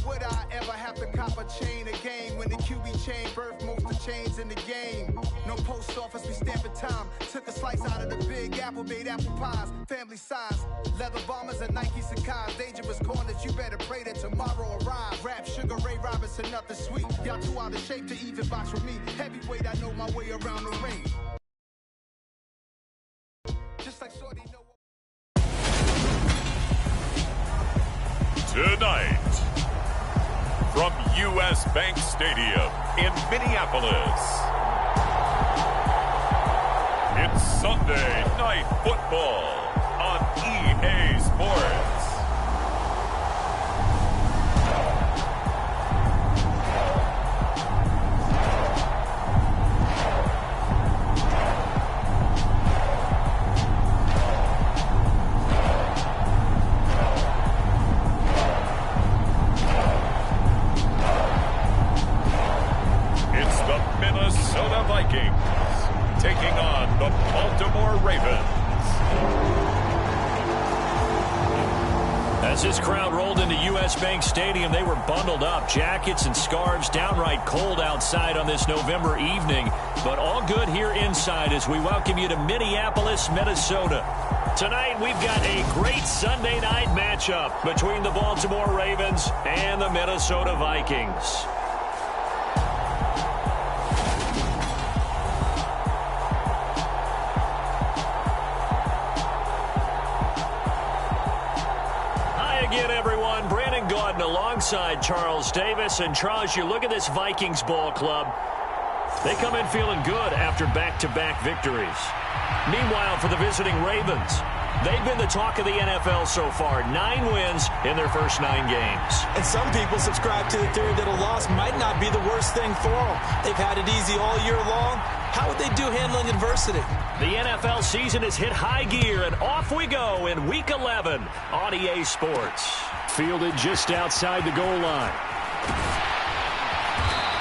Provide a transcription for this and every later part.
would I ever have to cop a chain again when the QB chain birthed most of chains in the game? No post office, we stamping time. Took a slice out of the big apple, made apple pies, family size. Leather bombers and Nike Sacai's. Dangerous corners, you better pray that tomorrow arrives. Rap, Sugar Ray Robinson, nothing sweet. Y'all too out of shape to even box with me. Heavyweight, I know my way around the ring. Just like Shorty know. Tonight, from U.S. Bank Stadium in Minneapolis, it's Sunday Night Football on EA Sports. Minnesota Vikings taking on the Baltimore Ravens. As this crowd rolled into U.S. Bank Stadium, they were bundled up, jackets and scarves, downright cold outside on this November evening, but all good here inside as we welcome you to Minneapolis, Minnesota. Tonight, we've got a great Sunday night matchup between the Baltimore Ravens and the Minnesota Vikings. Again, everyone, Brandon Gaudin alongside Charles Davis. And Charles, you look at this Vikings ball club. They come in feeling good after back-to-back victories. Meanwhile, for the visiting Ravens, they've been the talk of the NFL so far. 9 wins in their first 9 games. And some people subscribe to the theory that a loss might not be the worst thing for them. They've had it easy all year long. How would they do handling adversity? The NFL season has hit high gear, and off we go in Week 11 on EA Sports. Fielded just outside the goal line.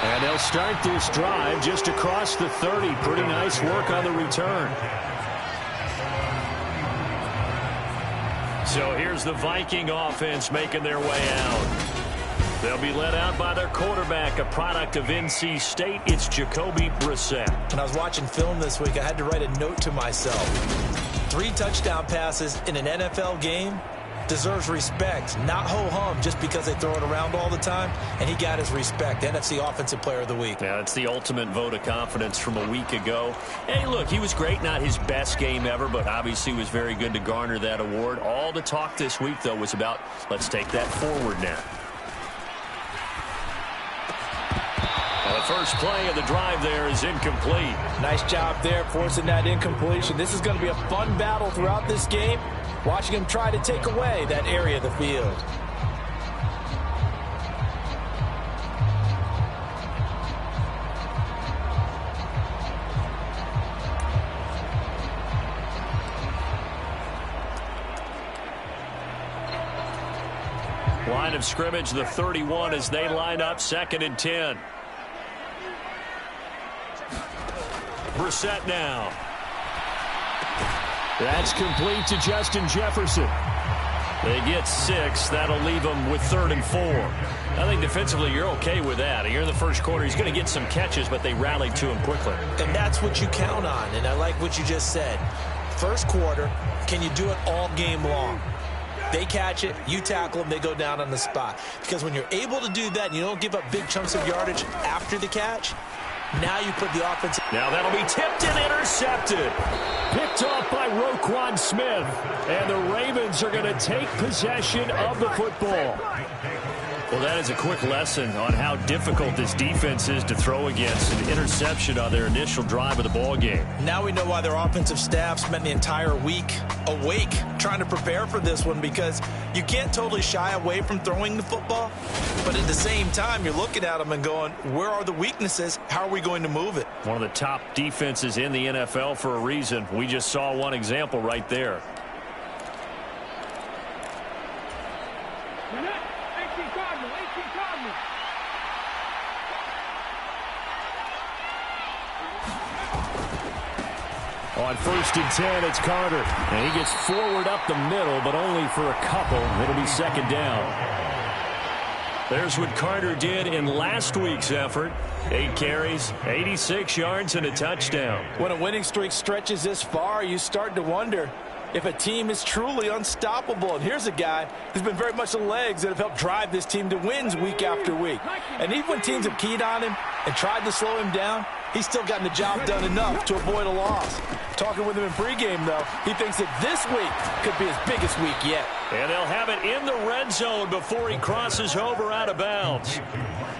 And they'll start this drive just across the 30. Pretty nice work on the return. So here's the Viking offense making their way out. They'll be led out by their quarterback, a product of NC State. It's Jacoby Brissett. When I was watching film this week, I had to write a note to myself. 3 touchdown passes in an NFL game deserves respect, not ho-hum just because they throw it around all the time. And he got his respect. NFC Offensive Player of the Week. Yeah, it's the ultimate vote of confidence from a week ago. Hey, look, he was great. Not his best game ever, but obviously was very good to garner that award. All the talk this week, though, was about let's take that forward now. The first play of the drive there is incomplete. Nice job there forcing that incompletion. This is going to be a fun battle throughout this game. Watching him try to take away that area of the field. Line of scrimmage, the 31 as they line up 2nd and 10. Brissett now. That's complete to Justin Jefferson. They get 6. That'll leave them with 3rd and 4. I think defensively you're okay with that. Here in the first quarter, he's going to get some catches, but they rallied to him quickly. And that's what you count on, and I like what you just said. First quarter, can you do it all game long? They catch it, you tackle them, they go down on the spot. Because when you're able to do that and you don't give up big chunks of yardage after the catch, now you put the offense. Now that'll be tipped and intercepted. Picked off by Roquan Smith. And the Ravens are going to take possession of the football. Well, that is a quick lesson on how difficult this defense is to throw against. An interception on their initial drive of the ball game. Now we know why their offensive staff spent the entire week awake trying to prepare for this one, because you can't totally shy away from throwing the football. But at the same time, you're looking at them and going, where are the weaknesses? How are we going to move it? One of the top defenses in the NFL for a reason. We just saw one example right there. On 1st and 10, it's Carter. And he gets forward up the middle, but only for a couple. It'll be 2nd down. There's what Carter did in last week's effort. 8 carries, 86 yards, and a touchdown. When a winning streak stretches this far, you start to wonder if a team is truly unstoppable. And here's a guy who's been very much the legs that have helped drive this team to wins week after week. And even when teams have keyed on him and tried to slow him down, he's still gotten the job done enough to avoid a loss. Talking with him in pregame, though, he thinks that this week could be his biggest week yet. And they'll have it in the red zone before he crosses over out of bounds.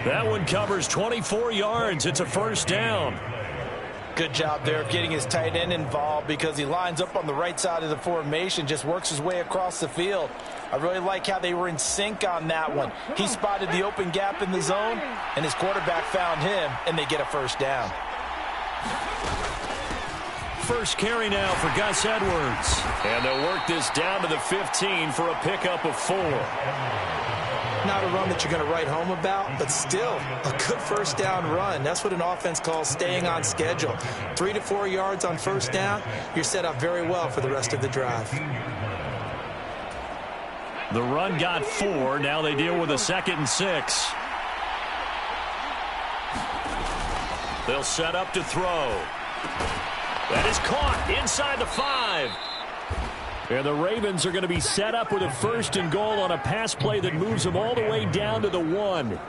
That one covers 24 yards. It's a first down. Good job there of getting his tight end involved because he lines up on the right side of the formation, just works his way across the field. I really like how they were in sync on that one. He spotted the open gap in the zone, and his quarterback found him, and they get a first down. First carry now for Gus Edwards. And they'll work this down to the 15 for a pickup of 4. Not a run that you're going to write home about, but still a good first down run. That's what an offense calls staying on schedule. 3 to 4 yards on first down, you're set up very well for the rest of the drive. The run got 4. Now they deal with a 2nd and 6. They'll set up to throw. That is caught inside the 5. And the Ravens are going to be set up with a 1st and goal on a pass play that moves them all the way down to the 1.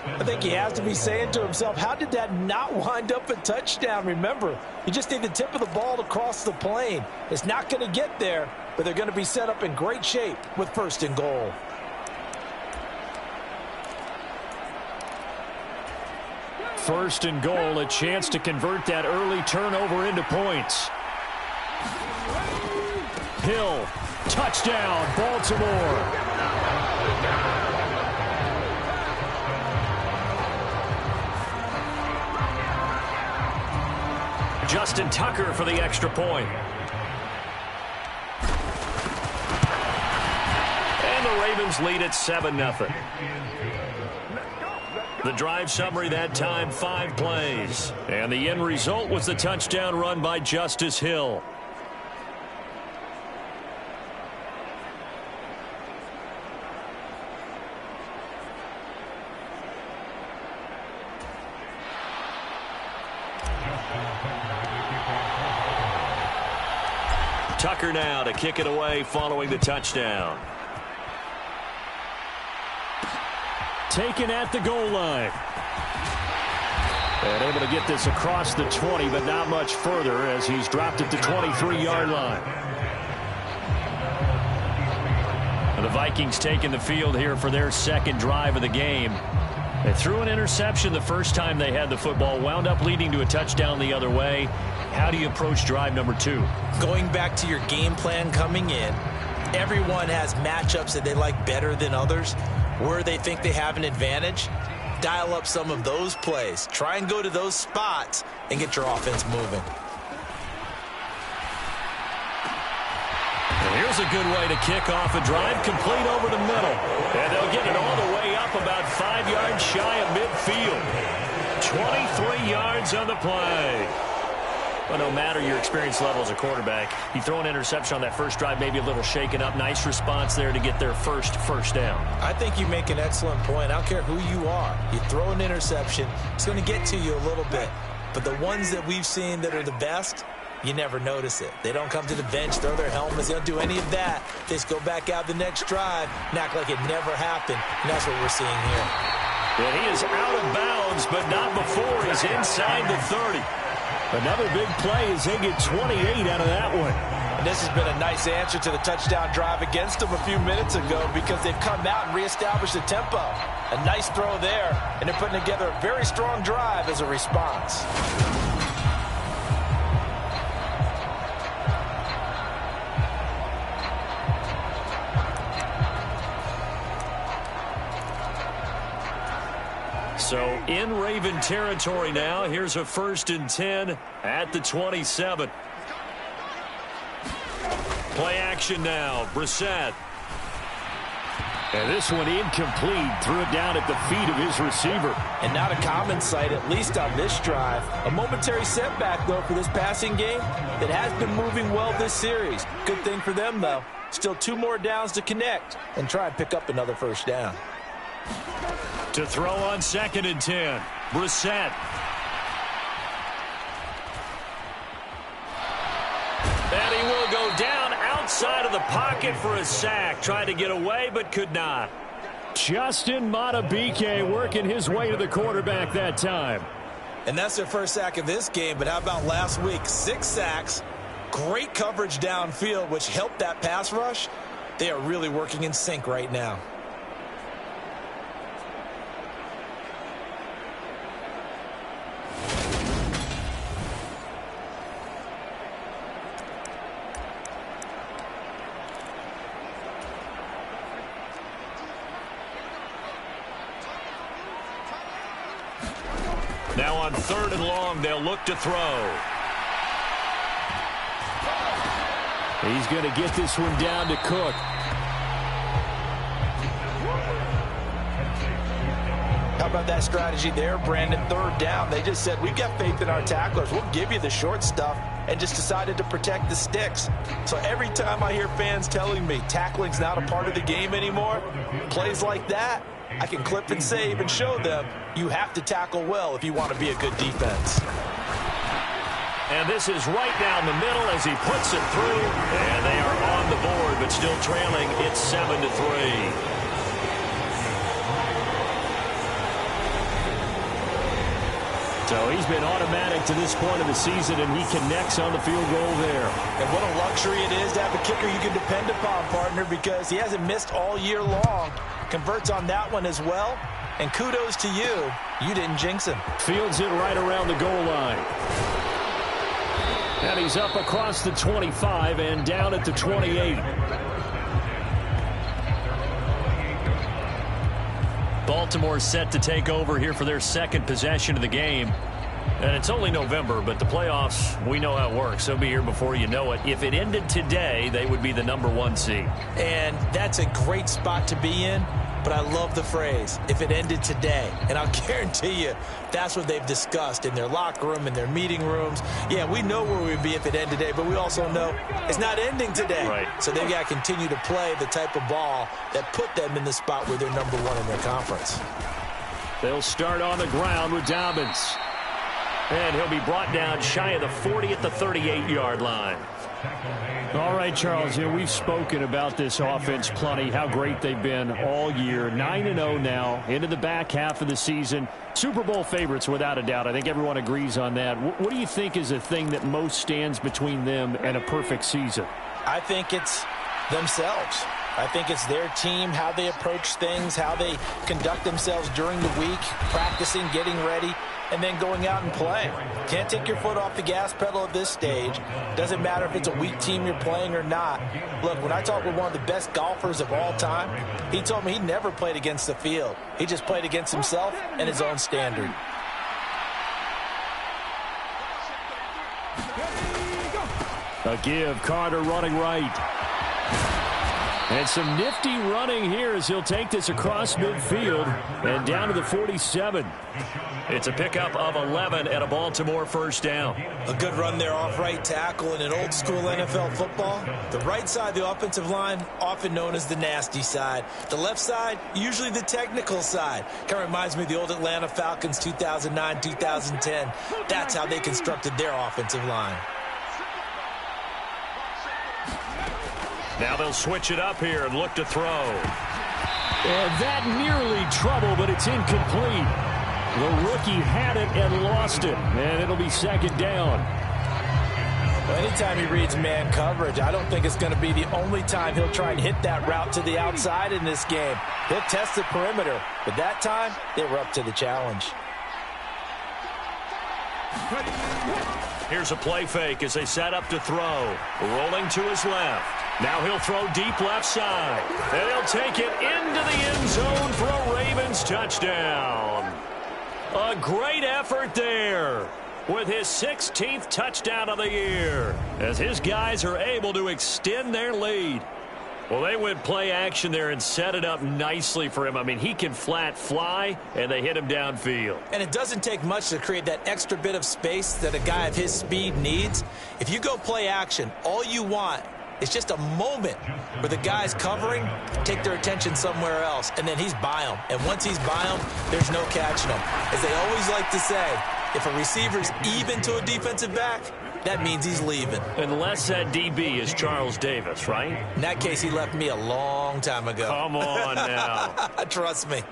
I think he has to be saying to himself, how did that not wind up a touchdown? Remember, you just need the tip of the ball to cross the plane. It's not going to get there, but they're going to be set up in great shape with 1st and goal. First and goal, a chance to convert that early turnover into points. Hill, touchdown, Baltimore. Justin Tucker for the extra point. And the Ravens lead at 7-0. The drive summary that time, 5 plays. And the end result was the touchdown run by Justice Hill. Tucker now to kick it away following the touchdown. Taken at the goal line. And able to get this across the 20, but not much further as he's dropped it to 23-yard line. And the Vikings taking the field here for their 2nd drive of the game. They threw an interception the first time they had the football, wound up leading to a touchdown the other way. How do you approach drive number 2? Going back to your game plan coming in, everyone has matchups that they like better than others. Where they think they have an advantage, dial up some of those plays. Try and go to those spots and get your offense moving. And here's a good way to kick off a drive, complete over the middle. And they'll get it all the way up about 5 yards shy of midfield. 23 yards on the play. But no matter your experience level as a quarterback, you throw an interception on that first drive, maybe a little shaken up. Nice response there to get their first down. I think you make an excellent point. I don't care who you are. You throw an interception, it's going to get to you a little bit. But the ones that we've seen that are the best, you never notice it. They don't come to the bench, throw their helmets. They don't do any of that. They just go back out the next drive and act like it never happened. And that's what we're seeing here. And he is out of bounds, but not before he's inside the 30. Another big play as they get 28 out of that one. And this has been a nice answer to the touchdown drive against them a few minutes ago because they've come out and reestablished the tempo. A nice throw there, and they're putting together a very strong drive as a response. So in Raven territory now. Here's a 1st and 10 at the 27. Play action now. Brissett. And this one incomplete. Threw it down at the feet of his receiver. And not a common sight, at least on this drive. A momentary setback, though, for this passing game that has been moving well this series. Good thing for them, though. Still 2 more downs to connect and try and pick up another first down. To throw on 2nd and 10. Brissett. And he will go down outside of the pocket for a sack. Tried to get away, but could not. Justin Madubuike working his way to the quarterback that time. And that's their first sack of this game, but how about last week? 6 sacks, great coverage downfield, which helped that pass rush. They are really working in sync right now. Now on 3rd and long, they'll look to throw. He's going to get this one down to Cook. How about that strategy there, Brandon? 3rd down. They just said, we've got faith in our tacklers. We'll give you the short stuff, and just decided to protect the sticks. So every time I hear fans telling me tackling's not a part of the game anymore, plays like that, I can clip and save and show them you have to tackle well if you want to be a good defense. And this is right down the middle as he puts it through. And they are on the board, but still trailing. It's 7-3. So he's been automatic to this point of the season, and he connects on the field goal there. And what a luxury it is to have a kicker you can depend upon, partner, because he hasn't missed all year long. Converts on that one as well. And kudos to you. You didn't jinx him. Fields it right around the goal line. And he's up across the 25 and down at the 28. Baltimore set to take over here for their 2nd possession of the game. And it's only November, but the playoffs, we know how it works. They'll be here before you know it. If it ended today, they would be the #1 seed. And that's a great spot to be in. But I love the phrase, if it ended today. And I'll guarantee you that's what they've discussed in their locker room, in their meeting rooms. Yeah, we know where we'd be if it ended today, but we also know it's not ending today. Right. So they've got to continue to play the type of ball that put them in the spot where they're #1 in their conference. They'll start on the ground with Dobbins. And he'll be brought down shy of the 40 at the 38-yard line. All right, Charles, we've spoken about this offense plenty, how great they've been all year. 9-0 now, into the back half of the season. Super Bowl favorites, without a doubt. I think everyone agrees on that. What do you think is the thing that most stands between them and a perfect season? I think it's themselves. I think it's their team, how they approach things, how they conduct themselves during the week, practicing, getting ready, and then going out and playing. Can't take your foot off the gas pedal at this stage. Doesn't matter if it's a weak team you're playing or not. Look, when I talked with one of the best golfers of all time, he told me he never played against the field. He just played against himself and his own standard. A give, Carter running right. And some nifty running here as he'll take this across midfield and down to the 47. It's a pickup of 11 and a Baltimore 1st down. A good run there off right tackle in an old school NFL football. The right side of the offensive line, often known as the nasty side. The left side, usually the technical side. Kind of reminds me of the old Atlanta Falcons 2009-2010. That's how they constructed their offensive line. Now they'll switch it up here and look to throw. And that nearly trouble, but it's incomplete. The rookie had it and lost it, and it'll be 2nd down. Well, anytime he reads man coverage, I don't think it's going to be the only time he'll try and hit that route to the outside in this game. He'll test the perimeter, but that time they were up to the challenge. Here's a play fake as they set up to throw. Rolling to his left. Now he'll throw deep left side. And he'll take it into the end zone for a Ravens touchdown. A great effort there with his 16th touchdown of the year as his guys are able to extend their lead. Well, they went play action there and set it up nicely for him. I mean, he can flat fly, and they hit him downfield. And it doesn't take much to create that extra bit of space that a guy of his speed needs. If you go play action, all you want It's just a moment where the guys covering take their attention somewhere else, and then he's by them. And once he's by them, there's no catching him. As they always like to say, if a receiver's even to a defensive back, that means he's leaving. Unless that DB is Charles Davis, right? In that case, he left me a long time ago. Come on now. Trust me.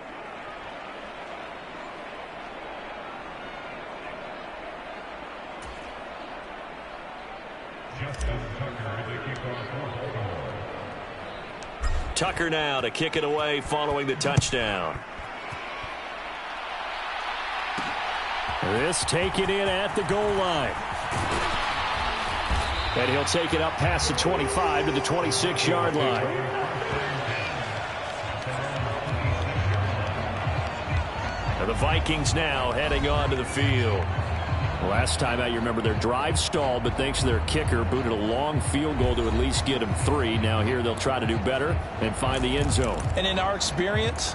Tucker now to kick it away following the touchdown. This taken in at the goal line. And he'll take it up past the 25 to the 26-yard line. And the Vikings now heading on to the field. Last time out, you remember their drive stalled, but thanks to their kicker, booted a long field goal to at least get them 3. Now here they'll try to do better and find the end zone. And in our experience,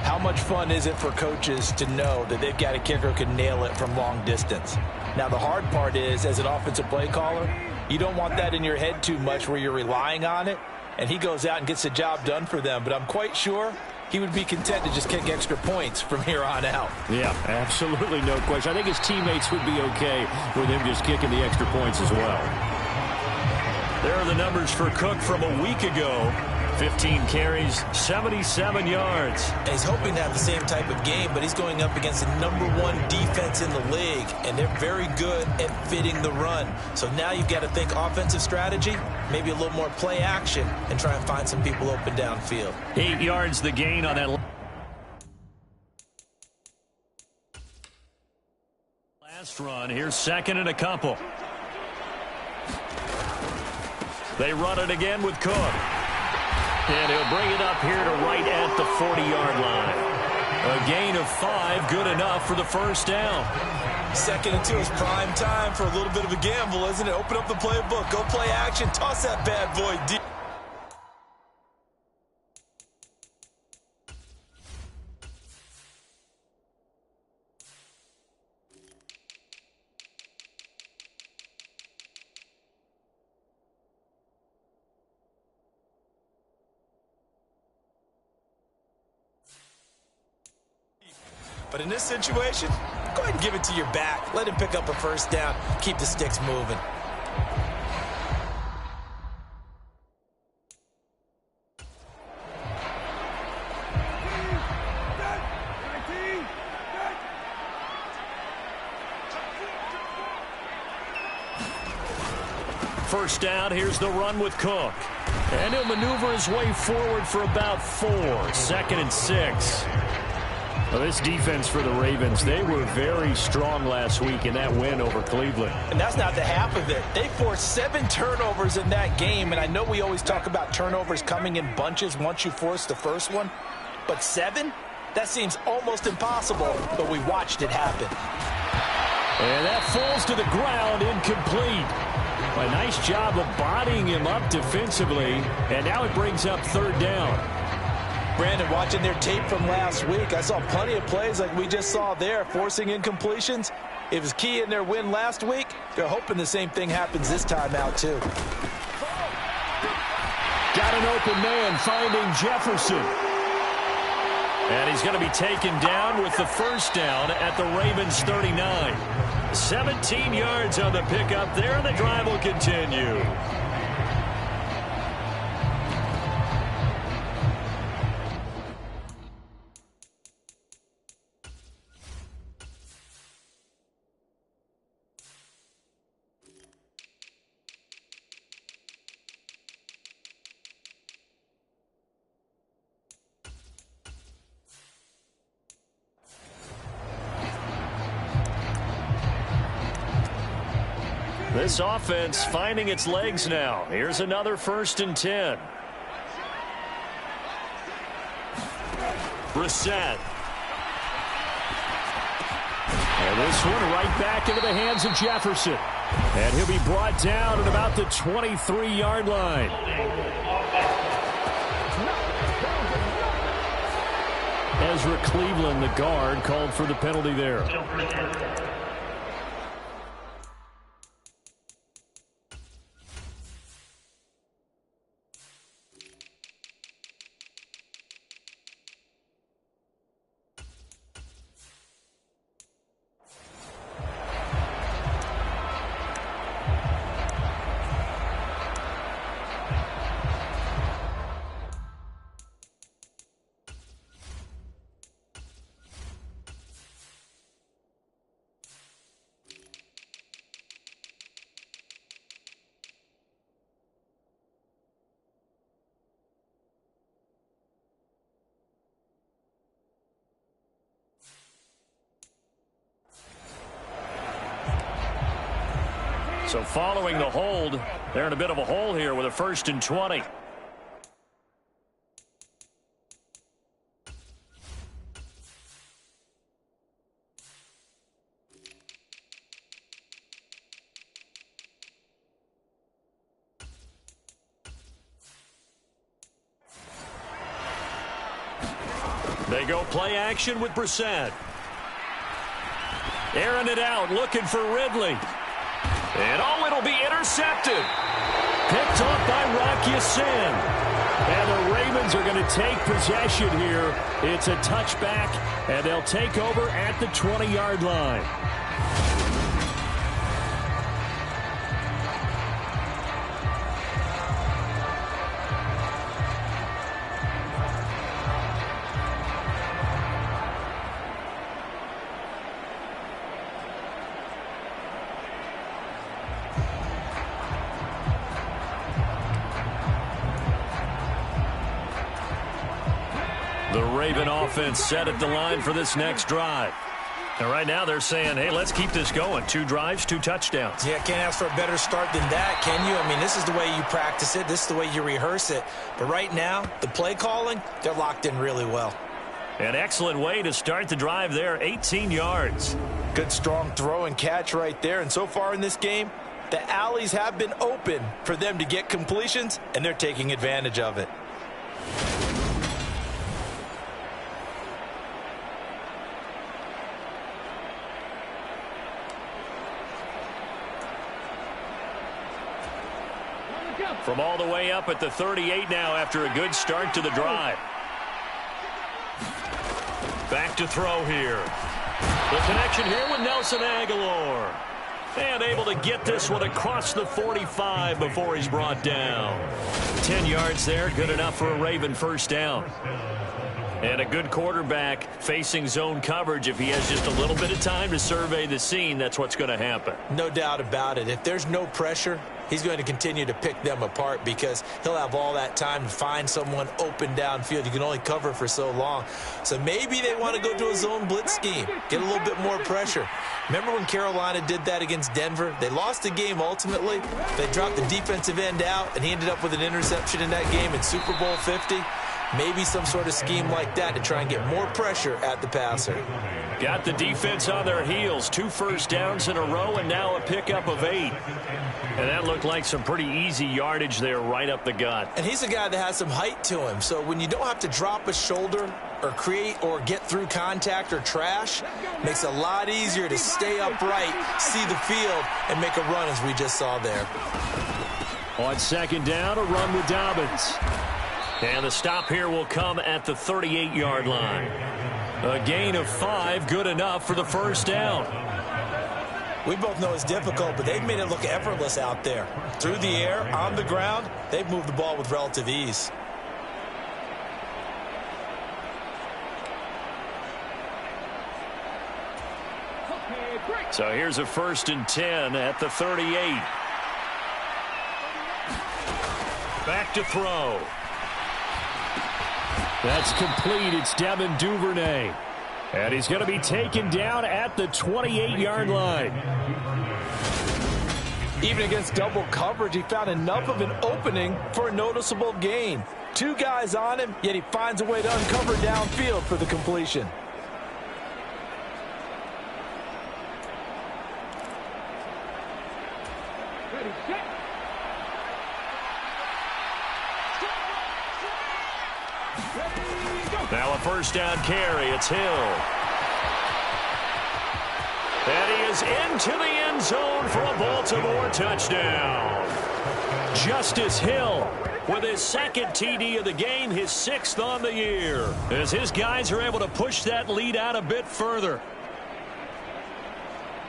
how much fun is it for coaches to know that they've got a kicker who can nail it from long distance? Now the hard part is, as an offensive play caller, you don't want that in your head too much where you're relying on it, and he goes out and gets the job done for them. But I'm quite sure he would be content to just kick extra points from here on out. Yeah, absolutely no question. I think his teammates would be okay with him just kicking the extra points as well. There are the numbers for Cook from a week ago. 15 carries, 77 yards. And he's hoping to have the same type of game, but he's going up against the #1 defense in the league, and they're very good at fitting the run. So now you've got to think offensive strategy, maybe a little more play action, and try and find some people open downfield. 8 yards the gain on that last run. Here's second and a couple. They run it again with Cook. And he'll bring it up here to right at the 40-yard line. A gain of 5, good enough for the first down. 2nd and 2 is prime time for a little bit of a gamble, isn't it? Open up the playbook, go play action, toss that bad boy deep. But in this situation, go ahead and give it to your back. Let him pick up a first down. Keep the sticks moving. First down, here's the run with Cook. And he'll maneuver his way forward for about 4. 2nd and 6. Well, this defense for the Ravens, they were very strong last week in that win over Cleveland. And that's not the half of it. They forced 7 turnovers in that game, and I know we always talk about turnovers coming in bunches once you force the first one, but 7? That seems almost impossible, but we watched it happen. And that falls to the ground, incomplete. A nice job of bodying him up defensively, and now it brings up 3rd down. Brandon, watching their tape from last week, I saw plenty of plays like we just saw there, forcing incompletions. It was key in their win last week. They're hoping the same thing happens this time out, too. Got an open man finding Jefferson. And he's going to be taken down with the first down at the Ravens 39. 17 yards on the pickup there, and the drive will continue. This offense finding its legs now. Here's another 1st and 10. Brissett. And this one right back into the hands of Jefferson. And he'll be brought down at about the 23-yard line. Ezra Cleveland, the guard, called for the penalty there. So following the hold, they're in a bit of a hole here with a 1st and 20. They go play action with Brissett. Airing it out, looking for Ridley. And it'll be intercepted. Picked off by Rocky Sin. And the Ravens are going to take possession here. It's a touchback, and they'll take over at the 20-yard line. The Raven offense set at the line for this next drive. And right now they're saying, hey, let's keep this going. 2 drives, 2 touchdowns. Yeah, can't ask for a better start than that, can you? I mean, this is the way you practice it. This is the way you rehearse it. But right now, the play calling, they're locked in really well. An excellent way to start the drive there, 18 yards. Good, strong throw and catch right there. And so far in this game, the alleys have been open for them to get completions, and they're taking advantage of it. From all the way up at the 38 now after a good start to the drive. Back to throw here. The connection here with Nelson Aguilar. And able to get this one across the 45 before he's brought down. 10 yards there, good enough for a Raven first down. And a good quarterback facing zone coverage. If he has just a little bit of time to survey the scene, that's what's going to happen. No doubt about it. If there's no pressure, he's going to continue to pick them apart because he'll have all that time to find someone open downfield. You can only cover for so long. So maybe they want to go to a zone blitz scheme, get a little bit more pressure. Remember when Carolina did that against Denver? They lost the game ultimately. They dropped the defensive end out, and he ended up with an interception in that game in Super Bowl 50. Maybe some sort of scheme like that to try and get more pressure at the passer. Got the defense on their heels. 2 first downs in a row and now a pickup of 8. And that looked like some pretty easy yardage there right up the gut. And he's a guy that has some height to him. So when you don't have to drop a shoulder or create or get through contact or trash, makes it a lot easier to stay upright, see the field, and make a run as we just saw there. On second down, a run with Dobbins. And the stop here will come at the 38-yard line. A gain of 5, good enough for the first down. We both know it's difficult, but they've made it look effortless out there. Through the air, on the ground, they've moved the ball with relative ease. So here's a 1st and 10 at the 38. Back to throw. That's complete. It's Devin Duvernay. And he's going to be taken down at the 28-yard line. Even against double coverage, he found enough of an opening for a noticeable gain. 2 guys on him, yet he finds a way to uncover downfield for the completion. Now a first down carry. It's Hill. And he is into the end zone for a Baltimore touchdown. Justice Hill with his 2nd TD of the game, his 6th on the year, as his guys are able to push that lead out a bit further.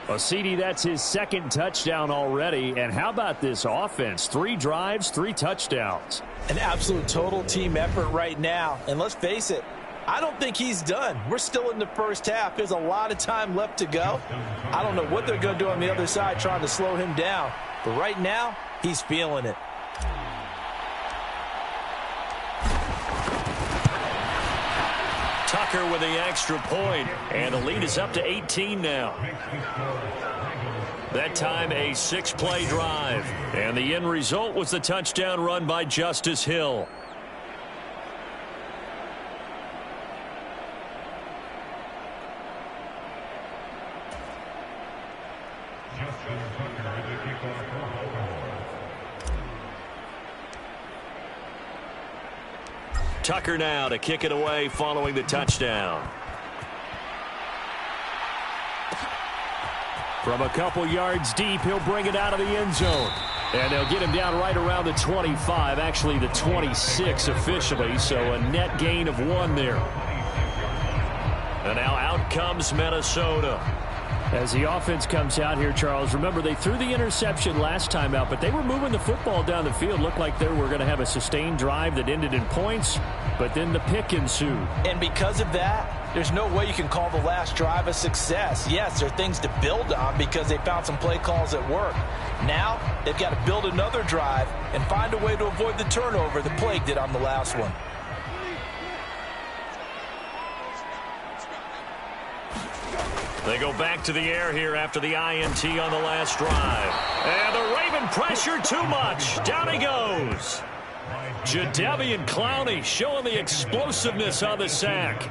Well, CD, that's his 2nd touchdown already. And how about this offense? 3 drives, 3 touchdowns. An absolute total team effort right now. And let's face it, I don't think he's done. We're still in the first half. There's a lot of time left to go. I don't know what they're going to do on the other side trying to slow him down. But right now, he's feeling it. Tucker with the extra point, and the lead is up to 18 now. That time a 6-play drive. And the end result was the touchdown run by Justice Hill. Tucker now to kick it away following the touchdown. From a couple yards deep, he'll bring it out of the end zone. And they'll get him down right around the 25, actually the 26 officially, so a net gain of 1 there. And now out comes Minnesota. As the offense comes out here, Charles, remember they threw the interception last time out, but they were moving the football down the field. Looked like they were going to have a sustained drive that ended in points, but then the pick ensued. And because of that, there's no way you can call the last drive a success. Yes, there are things to build on because they found some play calls that work. Now they've got to build another drive and find a way to avoid the turnover that plagued it on the last one. They go back to the air here after the INT on the last drive. And the Raven pressure too much. Down he goes. Jadeveon Clowney showing the explosiveness on the sack.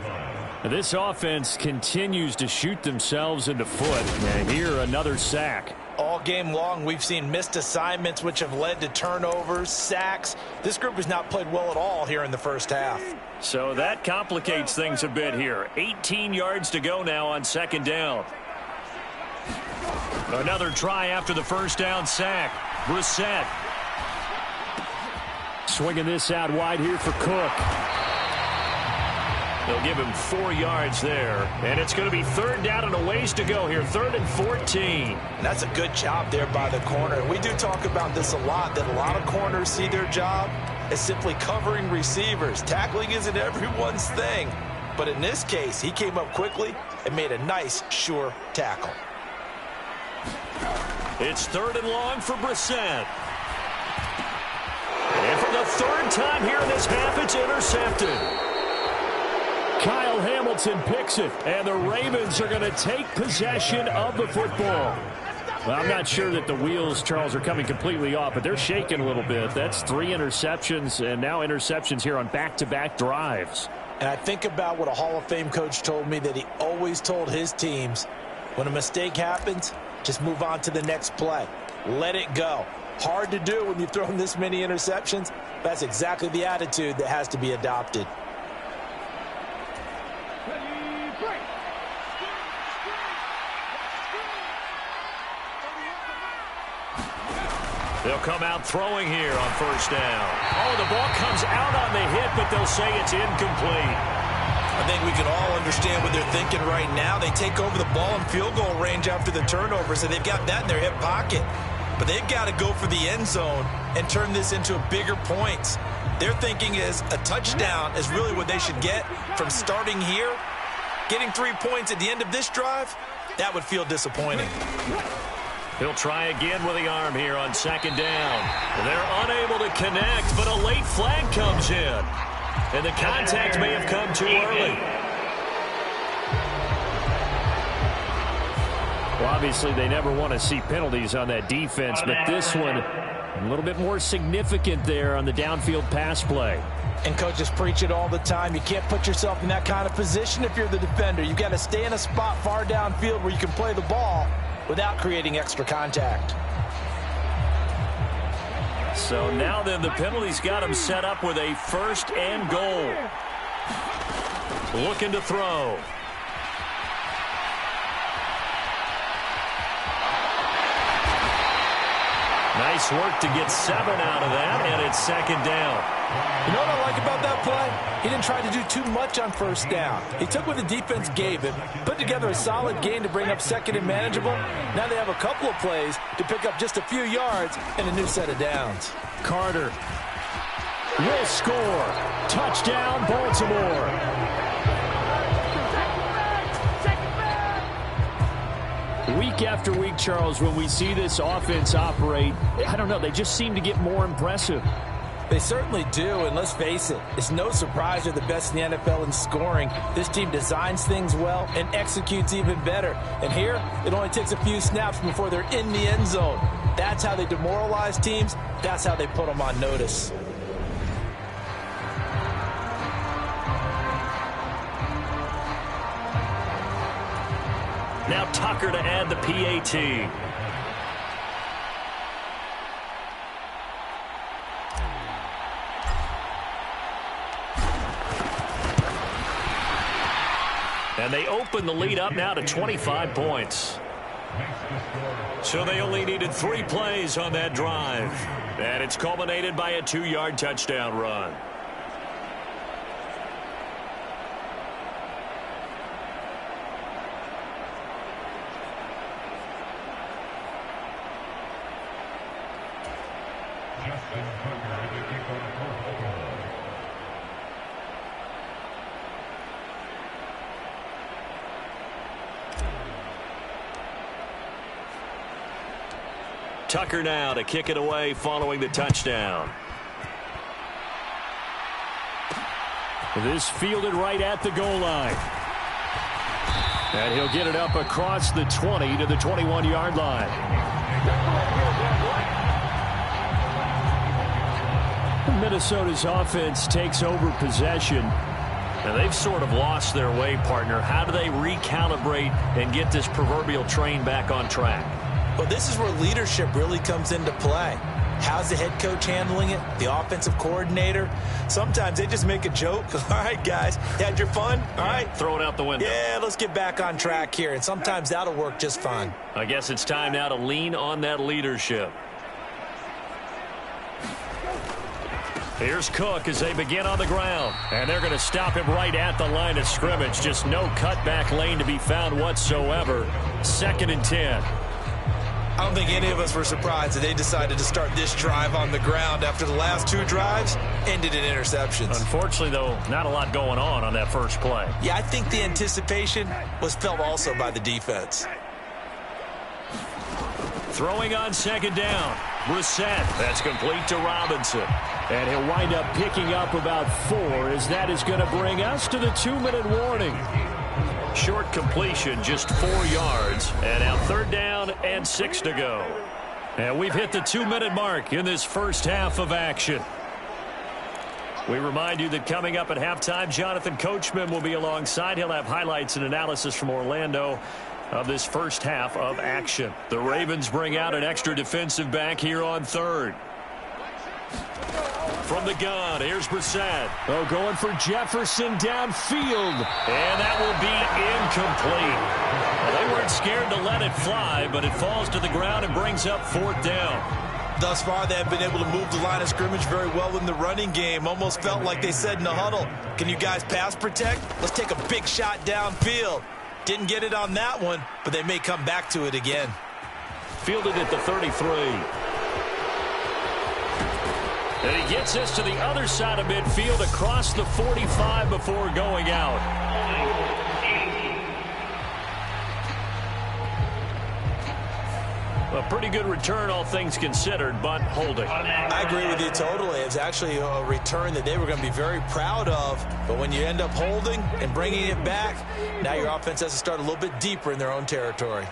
This offense continues to shoot themselves in the foot. And here another sack. All game long, we've seen missed assignments which have led to turnovers, sacks. This group has not played well at all here in the first half. So that complicates things a bit here. 18 yards to go now on second down. Another try after the first down sack. Brissett. Swinging this out wide here for Cook. They'll give him 4 yards there. And it's going to be third down and a ways to go here. 3rd and 14. And that's a good job there by the corner. We do talk about this a lot, that a lot of corners see their job as simply covering receivers. Tackling isn't everyone's thing. But in this case, he came up quickly and made a nice, sure tackle. It's 3rd and long for Brissett. And for the 3rd time here in this half, it's intercepted. Kyle Hamilton picks it, and the Ravens are going to take possession of the football. Well, I'm not sure that the wheels, Charles, are coming completely off, but they're shaking a little bit. That's 3 interceptions, and now interceptions here on back-to-back drives. And I think about what a Hall of Fame coach told me that he always told his teams, when a mistake happens, just move on to the next play. Let it go. Hard to do when you've thrown this many interceptions. That's exactly the attitude that has to be adopted. They'll come out throwing here on first down. Oh, the ball comes out on the hit, but they'll say it's incomplete. I think we can all understand what they're thinking right now. They take over the ball in field goal range after the turnover, so they've got that in their hip pocket. But they've got to go for the end zone and turn this into a bigger points. Their thinking is a touchdown is really what they should get from starting here. Getting 3 points at the end of this drive, that would feel disappointing. He'll try again with the arm here on second down. They're unable to connect, but a late flag comes in. And the contact may have come too early. Well, obviously, they never want to see penalties on that defense, but this one a little bit more significant there on the downfield pass play. And coaches preach it all the time. You can't put yourself in that kind of position if you're the defender. You've got to stay in a spot far downfield where you can play the ball without creating extra contact. So now then the penalty's got him set up with a 1st and goal. Looking to throw. Nice work to get 7 out of that, and it's second down. You know what I like about that play? He didn't try to do too much on first down. He took what the defense gave him, put together a solid gain to bring up second and manageable. Now they have a couple of plays to pick up just a few yards and a new set of downs. Carter will score. Touchdown, Baltimore. Week after week, Charles, when we see this offense operate, I don't know, they just seem to get more impressive. They certainly do, and let's face it, it's no surprise they're the best in the NFL in scoring. This team designs things well and executes even better. And here, it only takes a few snaps before they're in the end zone. That's how they demoralize teams. That's how they put them on notice. Now Tucker to add the PAT. And they open the lead up now to 25 points. So they only needed 3 plays on that drive. And it's culminated by a 2-yard touchdown run. Tucker now to kick it away following the touchdown. This fielded right at the goal line. And he'll get it up across the 20 to the 21-yard line. Minnesota's offense takes over possession. And they've sort of lost their way, partner. How do they recalibrate and get this proverbial train back on track? Well, this is where leadership really comes into play. How's the head coach handling it? The offensive coordinator? Sometimes they just make a joke. All right, guys, had your fun? All right. Throw it out the window. Yeah, let's get back on track here. And sometimes that'll work just fine. I guess it's time now to lean on that leadership. Here's Cook as they begin on the ground. And they're going to stop him right at the line of scrimmage. Just no cutback lane to be found whatsoever. 2nd and 10. I don't think any of us were surprised that they decided to start this drive on the ground after the last 2 drives ended in interceptions. Unfortunately, though, not a lot going on that first play. Yeah, I think the anticipation was felt also by the defense. Throwing on 2nd down. Brissett. That's complete to Robinson. And he'll wind up picking up about 4 as that is going to bring us to the 2-minute warning. Short completion, just 4 yards. And now 3rd down and 6 to go. And we've hit the 2-minute mark in this first half of action. We remind you that coming up at halftime, Jonathan Coachman will be alongside. He'll have highlights and analysis from Orlando of this first half of action. The Ravens bring out an extra defensive back here on 3rd. From the gun, here's Brissett. Oh, going for Jefferson downfield. And that will be incomplete. Well, they weren't scared to let it fly, but it falls to the ground and brings up 4th down. Thus far, they have been able to move the line of scrimmage very well in the running game. Almost felt like they said in the huddle, can you guys pass protect? Let's take a big shot downfield. Didn't get it on that one, but they may come back to it again. Fielded at the 33. And he gets us to the other side of midfield across the 45 before going out. A pretty good return, all things considered, but holding. I agree with you totally. It's actually a return that they were going to be very proud of. But when you end up holding and bringing it back, now your offense has to start a little bit deeper in their own territory.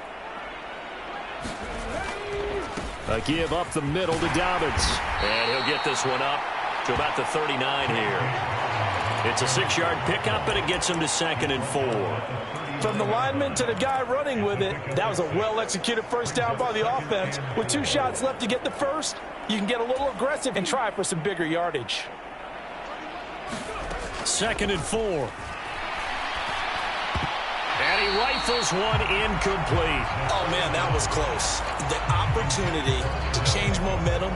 A give up the middle to Dobbins. And he'll get this one up to about the 39 here. It's a 6-yard pickup, and it gets him to 2nd and 4. From the lineman to the guy running with it, that was a well-executed first down by the offense. With 2 shots left to get the first, you can get a little aggressive and try for some bigger yardage. 2nd and 4. And he rifles one incomplete. Oh, man, that was close. The opportunity to change momentum,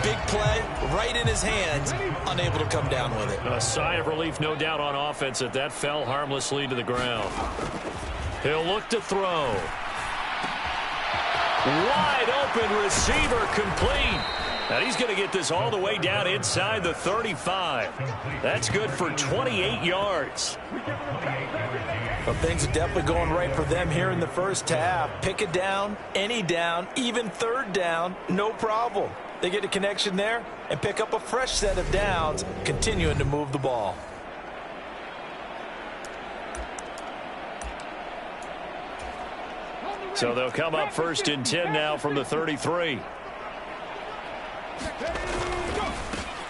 big play, right in his hands, unable to come down with it. A sigh of relief, no doubt, on offense that fell harmlessly to the ground. He'll look to throw. Wide open receiver, complete. And he's going to get this all the way down inside the 35. That's good for 28 yards. Well, things are definitely going right for them here in the first half. Pick it down, any down, even 3rd down, no problem. They get a connection there and pick up a fresh set of downs, continuing to move the ball. So they'll come up 1st and 10 now from the 33.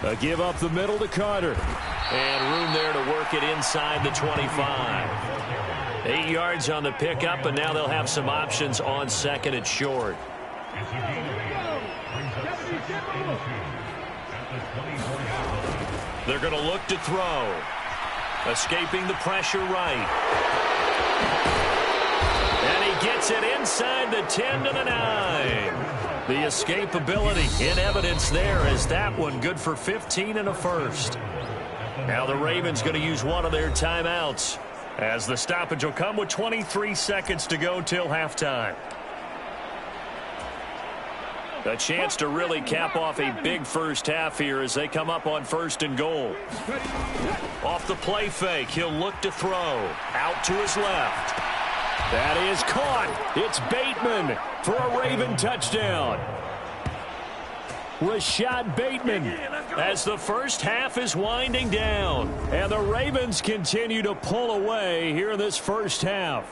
A give up the middle to Carter. And room there to work it inside the 25. 8 yards on the pickup, and now they'll have some options on 2nd and short. They're going to look to throw. Escaping the pressure right. And he gets it inside the 10 to the 9. The escapability in evidence there as that one good for 15 and a first. Now the Ravens going to use one of their timeouts as the stoppage will come with 23 seconds to go till halftime. A chance to really cap off a big first half here as they come up on 1st and goal. Off the play fake, he'll look to throw. Out to his left. That is caught. It's Bateman for a Raven touchdown. Rashad Bateman as the first half is winding down. And the Ravens continue to pull away here in this first half.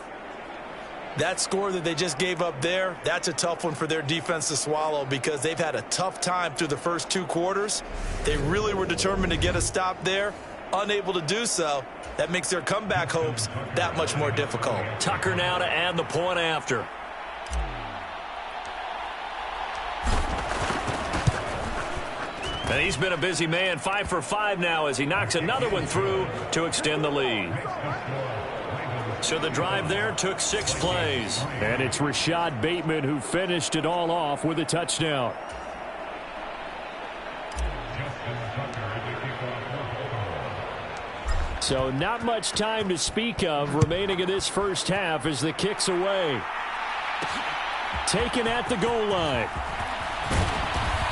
That score that they just gave up there, that's a tough one for their defense to swallow because they've had a tough time through the first 2 quarters. They really were determined to get a stop there. Unable to do so. That makes their comeback hopes that much more difficult. Tucker now to add the point after. And he's been a busy man, 5 for 5 now as he knocks another one through to extend the lead. So the drive there took 6 plays. And it's Rashad Bateman who finished it all off with a touchdown. So not much time to speak of remaining in this first half as the kick's away. Taken at the goal line.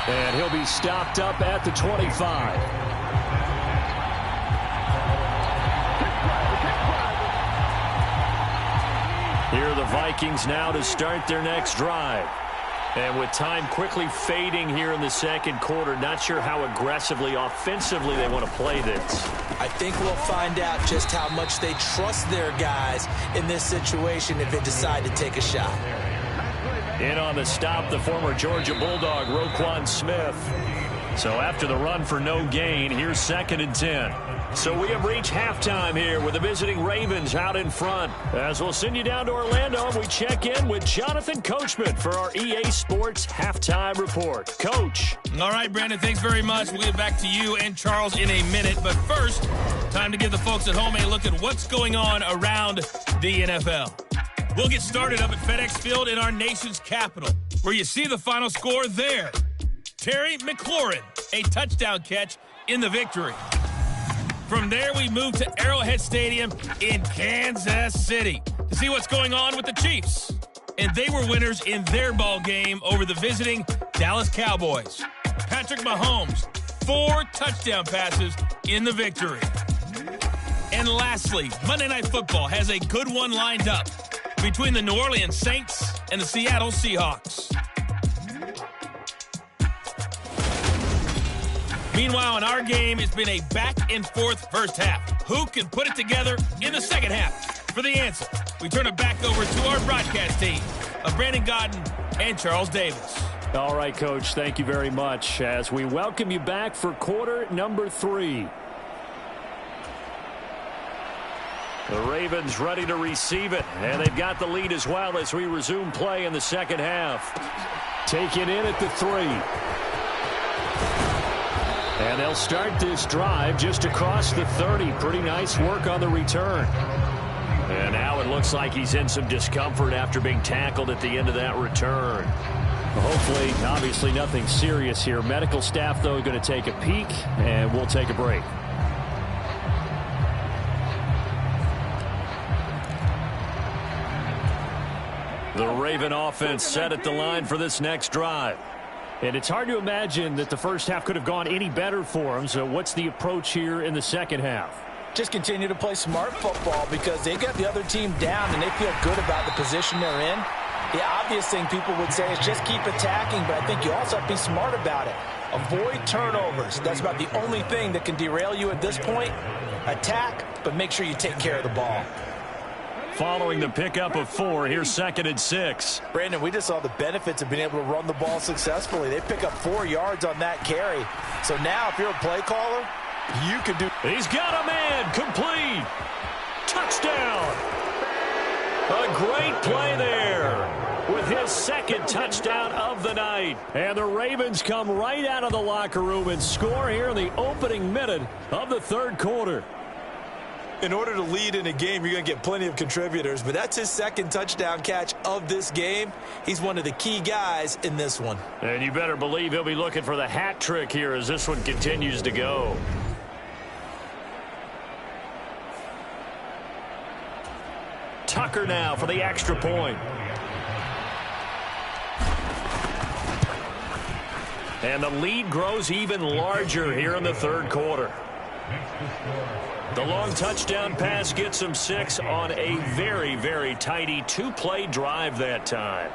And he'll be stopped up at the 25. Here are the Vikings now to start their next drive. And with time quickly fading here in the second quarter, not sure how aggressively, offensively they want to play this. I think we'll find out just how much they trust their guys in this situation if they decide to take a shot. In on the stop, the former Georgia Bulldog, Roquan Smith. So after the run for no gain, here's 2nd and 10. So we have reached halftime here with the visiting Ravens out in front. As we'll send you down to Orlando, and we check in with Jonathan Coachman for our EA Sports Halftime Report. Coach. All right, Brandon, thanks very much. We'll get back to you and Charles in a minute. But first, time to give the folks at home a look at what's going on around the NFL. We'll get started up at FedEx Field in our nation's capital, where you see the final score there. Terry McLaurin, a touchdown catch in the victory. From there, we move to Arrowhead Stadium in Kansas City to see what's going on with the Chiefs. And they were winners in their ball game over the visiting Dallas Cowboys. Patrick Mahomes, 4 touchdown passes in the victory. And lastly, Monday Night Football has a good one lined up between the New Orleans Saints and the Seattle Seahawks. Meanwhile, in our game, it's been a back-and-forth first half. Who can put it together in the second half? For the answer, we turn it back over to our broadcast team of Brandon Godden and Charles Davis. All right, Coach, thank you very much as we welcome you back for quarter number 3. The Ravens ready to receive it, and they've got the lead as well as we resume play in the second half. Taken in at the 3. And they'll start this drive just across the 30. Pretty nice work on the return. And now it looks like he's in some discomfort after being tackled at the end of that return. Hopefully, obviously nothing serious here. Medical staff, though, going to take a peek, and we'll take a break. The Raven offense set at the line for this next drive. And it's hard to imagine that the first half could have gone any better for them. So what's the approach here in the second half? Just continue to play smart football because they got the other team down and they feel good about the position they're in. The obvious thing people would say is just keep attacking, but I think you also have to be smart about it. Avoid turnovers. That's about the only thing that can derail you at this point. Attack, but make sure you take care of the ball. Following the pickup of 4, here's 2nd and 6. Brandon, we just saw the benefits of being able to run the ball successfully. They pick up 4 yards on that carry. So now if you're a play caller, you can do... He's got a man. Complete. Touchdown. A great play there with his 2nd touchdown of the night. And the Ravens come right out of the locker room and score here in the opening minute of the 3rd quarter. In order to lead in a game, you're going to get plenty of contributors, but that's his 2nd touchdown catch of this game. He's one of the key guys in this one. And you better believe he'll be looking for the hat trick here as this one continues to go. Tucker now for the extra point. And the lead grows even larger here in the 3rd quarter. The long touchdown pass gets him 6 on a very, very tidy 2-play drive that time.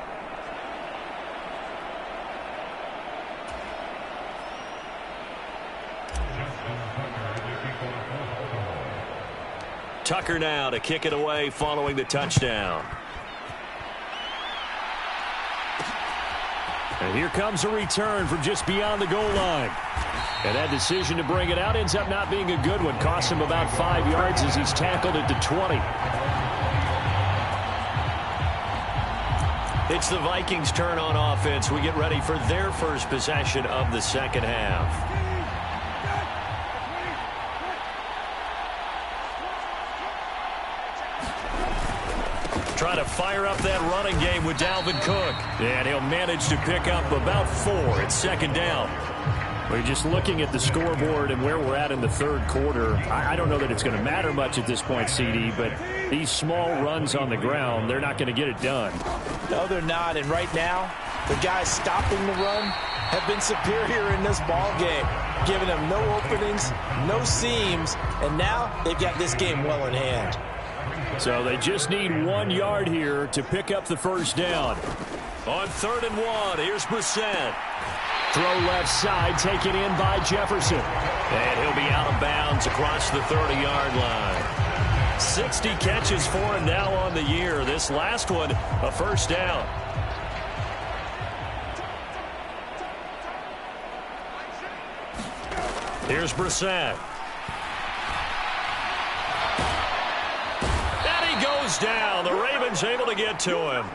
Tucker now to kick it away following the touchdown. And here comes a return from just beyond the goal line. And that decision to bring it out ends up not being a good one. Costs him about 5 yards as he's tackled at the 20. It's the Vikings' turn on offense. We get ready for their first possession of the 2nd half. Trying to fire up that running game with Dalvin Cook. And he'll manage to pick up about 4 at 2nd down. We're just looking at the scoreboard and where we're at in the 3rd quarter. I don't know that it's going to matter much at this point, CD, but these small runs on the ground, they're not going to get it done. No, they're not. And right now, the guys stopping the run have been superior in this ball game, giving them no openings, no seams, and now they've got this game well in hand. So they just need 1 yard here to pick up the 1st down. On 3rd and 1, here's Brissett. Throw left side, taken in by Jefferson. And he'll be out of bounds across the 30-yard line. 60 catches for him now on the year. This last one, a 1st down. Here's Brissett. Down. The Ravens able to get to him.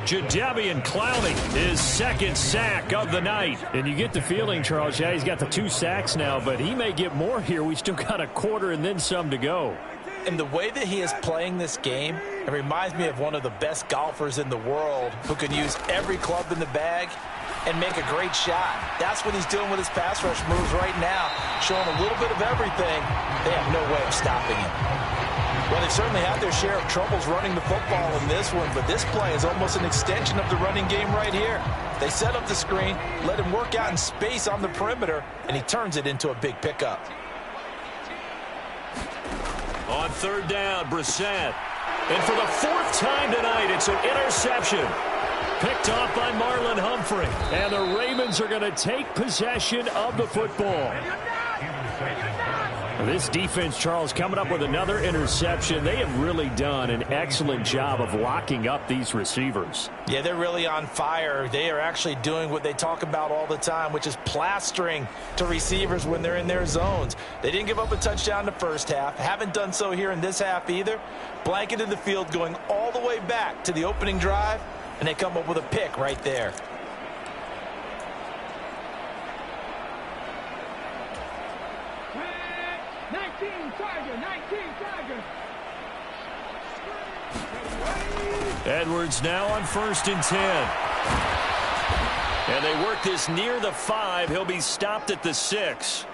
Jadeveon Clowney, his 2nd sack of the night. And you get the feeling, Charles, yeah, he's got the 2 sacks now, but he may get more here. We still got a quarter and then some to go. And the way that he is playing this game, it reminds me of one of the best golfers in the world who can use every club in the bag and make a great shot. That's what he's doing with his pass rush moves right now, showing a little bit of everything. They have no way of stopping him. Well, they certainly had their share of troubles running the football in this one, but this play is almost an extension of the running game right here. They set up the screen, let him work out in space on the perimeter, and he turns it into a big pickup. On 3rd down, Brissett. And for the 4th time tonight, it's an interception. Picked off by Marlon Humphrey. And the Ravens are going to take possession of the football. This defense, Charles, coming up with another interception. They have really done an excellent job of locking up these receivers. Yeah, they're really on fire. They are actually doing what they talk about all the time, which is plastering to receivers when they're in their zones. They didn't give up a touchdown in the 1st half. Haven't done so here in this half either. Blanketed the field going all the way back to the opening drive, and they come up with a pick right there. Edwards now on 1st and 10. And they work this near the 5. He'll be stopped at the 6.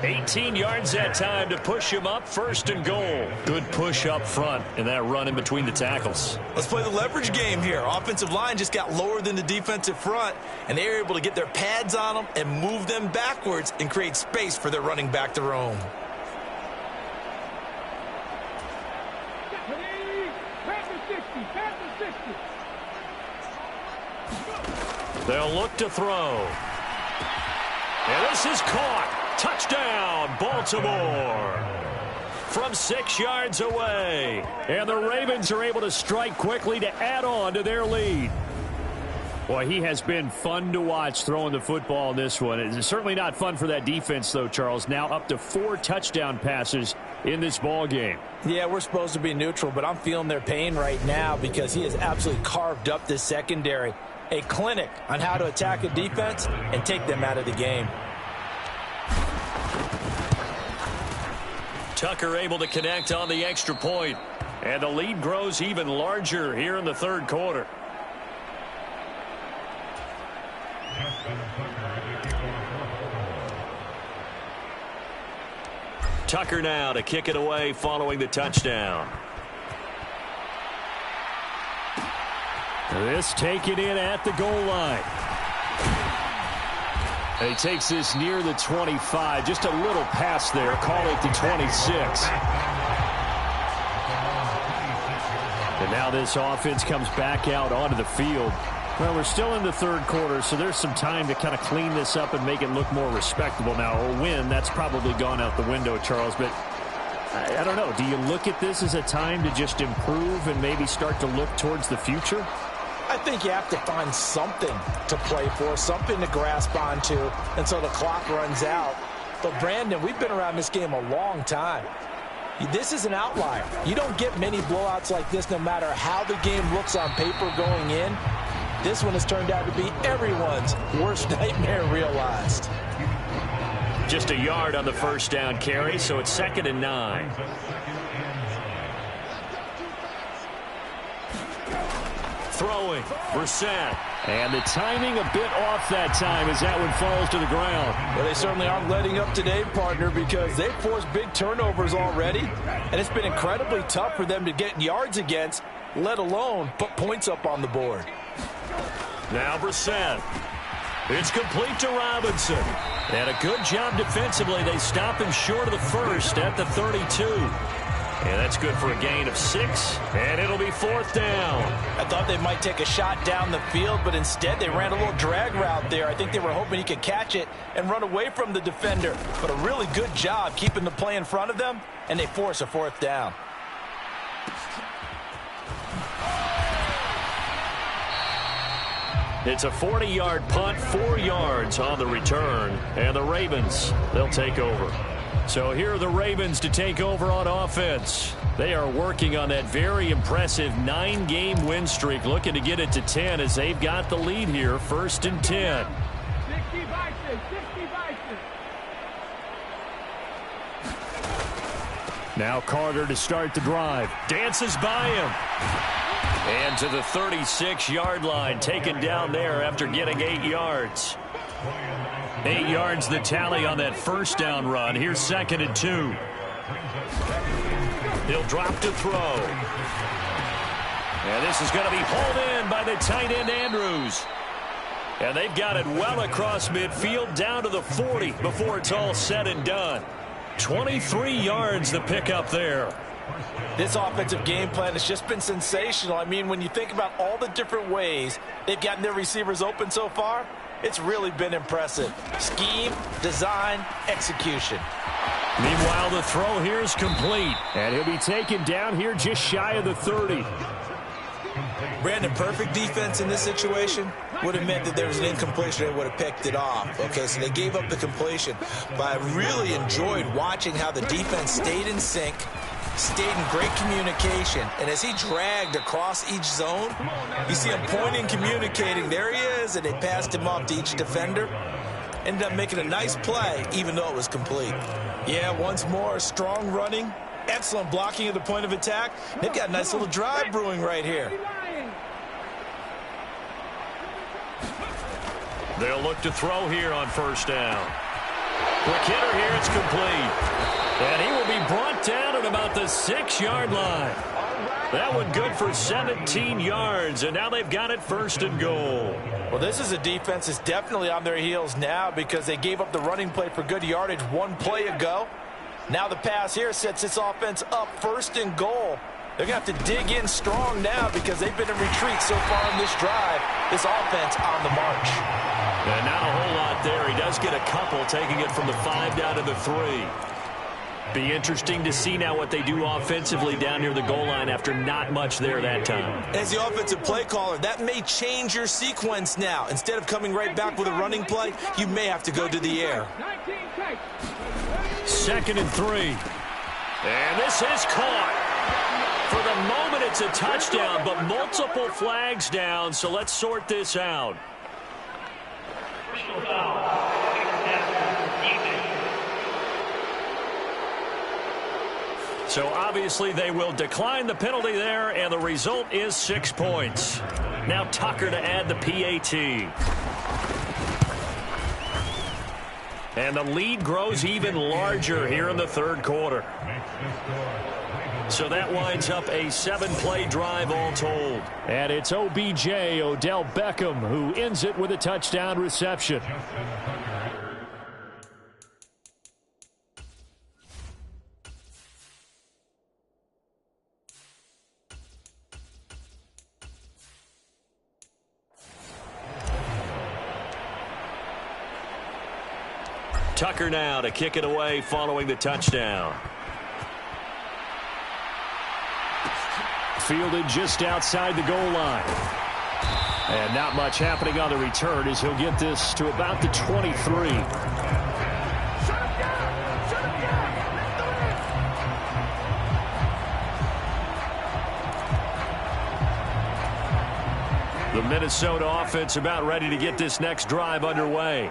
18 yards that time to push him up 1st and goal. Good push up front in that run in between the tackles. Let's play the leverage game here. Offensive line just got lower than the defensive front, and they were able to get their pads on them and move them backwards and create space for their running back to roam. They'll look to throw. And this is caught. Touchdown, Baltimore. From 6 yards away. And the Ravens are able to strike quickly to add on to their lead. Boy, he has been fun to watch throwing the football in this one. It's certainly not fun for that defense, though, Charles. Now up to 4 touchdown passes in this ball game. Yeah, we're supposed to be neutral, but I'm feeling their pain right now because he has absolutely carved up this secondary. A clinic on how to attack a defense and take them out of the game. Tucker able to connect on the extra point. And the lead grows even larger here in the third quarter. Tucker now to kick it away following the touchdown. This taken in at the goal line. And he takes this near the 25. Just a little pass there. Call it the 26. And now this offense comes back out onto the field. Well, we're still in the third quarter, so there's some time to kind of clean this up and make it look more respectable. Now, a win, that's probably gone out the window, Charles, but I don't know. Do you look at this as a time to just improve and maybe start to look towards the future? I think you have to find something to play for, something to grasp onto until the clock runs out. But, Brandon, we've been around this game a long time. This is an outlier. You don't get many blowouts like this no matter how the game looks on paper going in. This one has turned out to be everyone's worst nightmare realized. Just a yard on the first down carry, so it's 2nd and 9. Throwing, Brissett. And the timing a bit off that time as that one falls to the ground. Well, they certainly aren't letting up today, partner, because they've forced big turnovers already, and it's been incredibly tough for them to get yards against, let alone put points up on the board. Now Brissett. It's complete to Robinson. And a good job defensively. They stop him short of the first at the 32. And that's good for a gain of 6. And it'll be 4th down. I thought they might take a shot down the field, but instead they ran a little drag route there. I think they were hoping he could catch it and run away from the defender. But a really good job keeping the play in front of them, and they force a 4th down. It's a 40-yard punt, 4 yards on the return. And the Ravens, they'll take over. So here are the Ravens to take over on offense. They are working on that very impressive 9-game win streak, looking to get it to 10 as they've got the lead here, 1st and 10. Now Carter to start the drive. Dances by him. And to the 36-yard line, taken down there after getting 8 yards. 8 yards the tally on that first down run. Here's 2nd and 2. He'll drop to throw. And this is going to be hauled in by the tight end Andrews. And they've got it well across midfield down to the 40 before it's all said and done. 23 yards the pickup there. This offensive game plan has just been sensational. I mean, when you think about all the different ways they've gotten their receivers open so far, it's really been impressive. Scheme, design, execution. Meanwhile, the throw here is complete. And he'll be taken down here just shy of the 30. Brandon, perfect defense in this situation would have meant that there was an incompletion. They would have picked it off. Okay, so they gave up the completion. But I really enjoyed watching how the defense stayed in sync, stayed in great communication, and as he dragged across each zone, you see him pointing, communicating. There he is, and they passed him off to each defender. Ended up making a nice play, even though it was complete. Yeah, once more, strong running, excellent blocking at the point of attack. They've got a nice little drive brewing right here. They'll look to throw here on first down. Quick hitter here, it's complete. And he will be brought down at about the 6-yard line. That one good for 17 yards, and now they've got it 1st and goal. Well, this is a defense that's definitely on their heels now because they gave up the running play for good yardage one play ago. Now the pass here sets this offense up 1st and goal They're going to have to dig in strong now because they've been in retreat so far in this drive. This offense on the march. And not a whole lot there. He does get a couple, taking it from the 5 down to the 3. Be interesting to see now what they do offensively down near the goal line after not much there that time. As the offensive play caller, that may change your sequence now. Instead of coming right back with a running play, you may have to go to the air. 2nd and 3. And this is caught. For the moment, it's a touchdown, but multiple flags down, so let's sort this out. So obviously they will decline the penalty there, and the result is 6 points. Now Tucker to add the PAT. And the lead grows even larger here in the 3rd quarter. So that winds up a 7-play drive all told. And it's OBJ, Odell Beckham, who ends it with a touchdown reception. Tucker now to kick it away following the touchdown. Fielded just outside the goal line. And not much happening on the return as he'll get this to about the 23. The Minnesota offense about ready to get this next drive underway.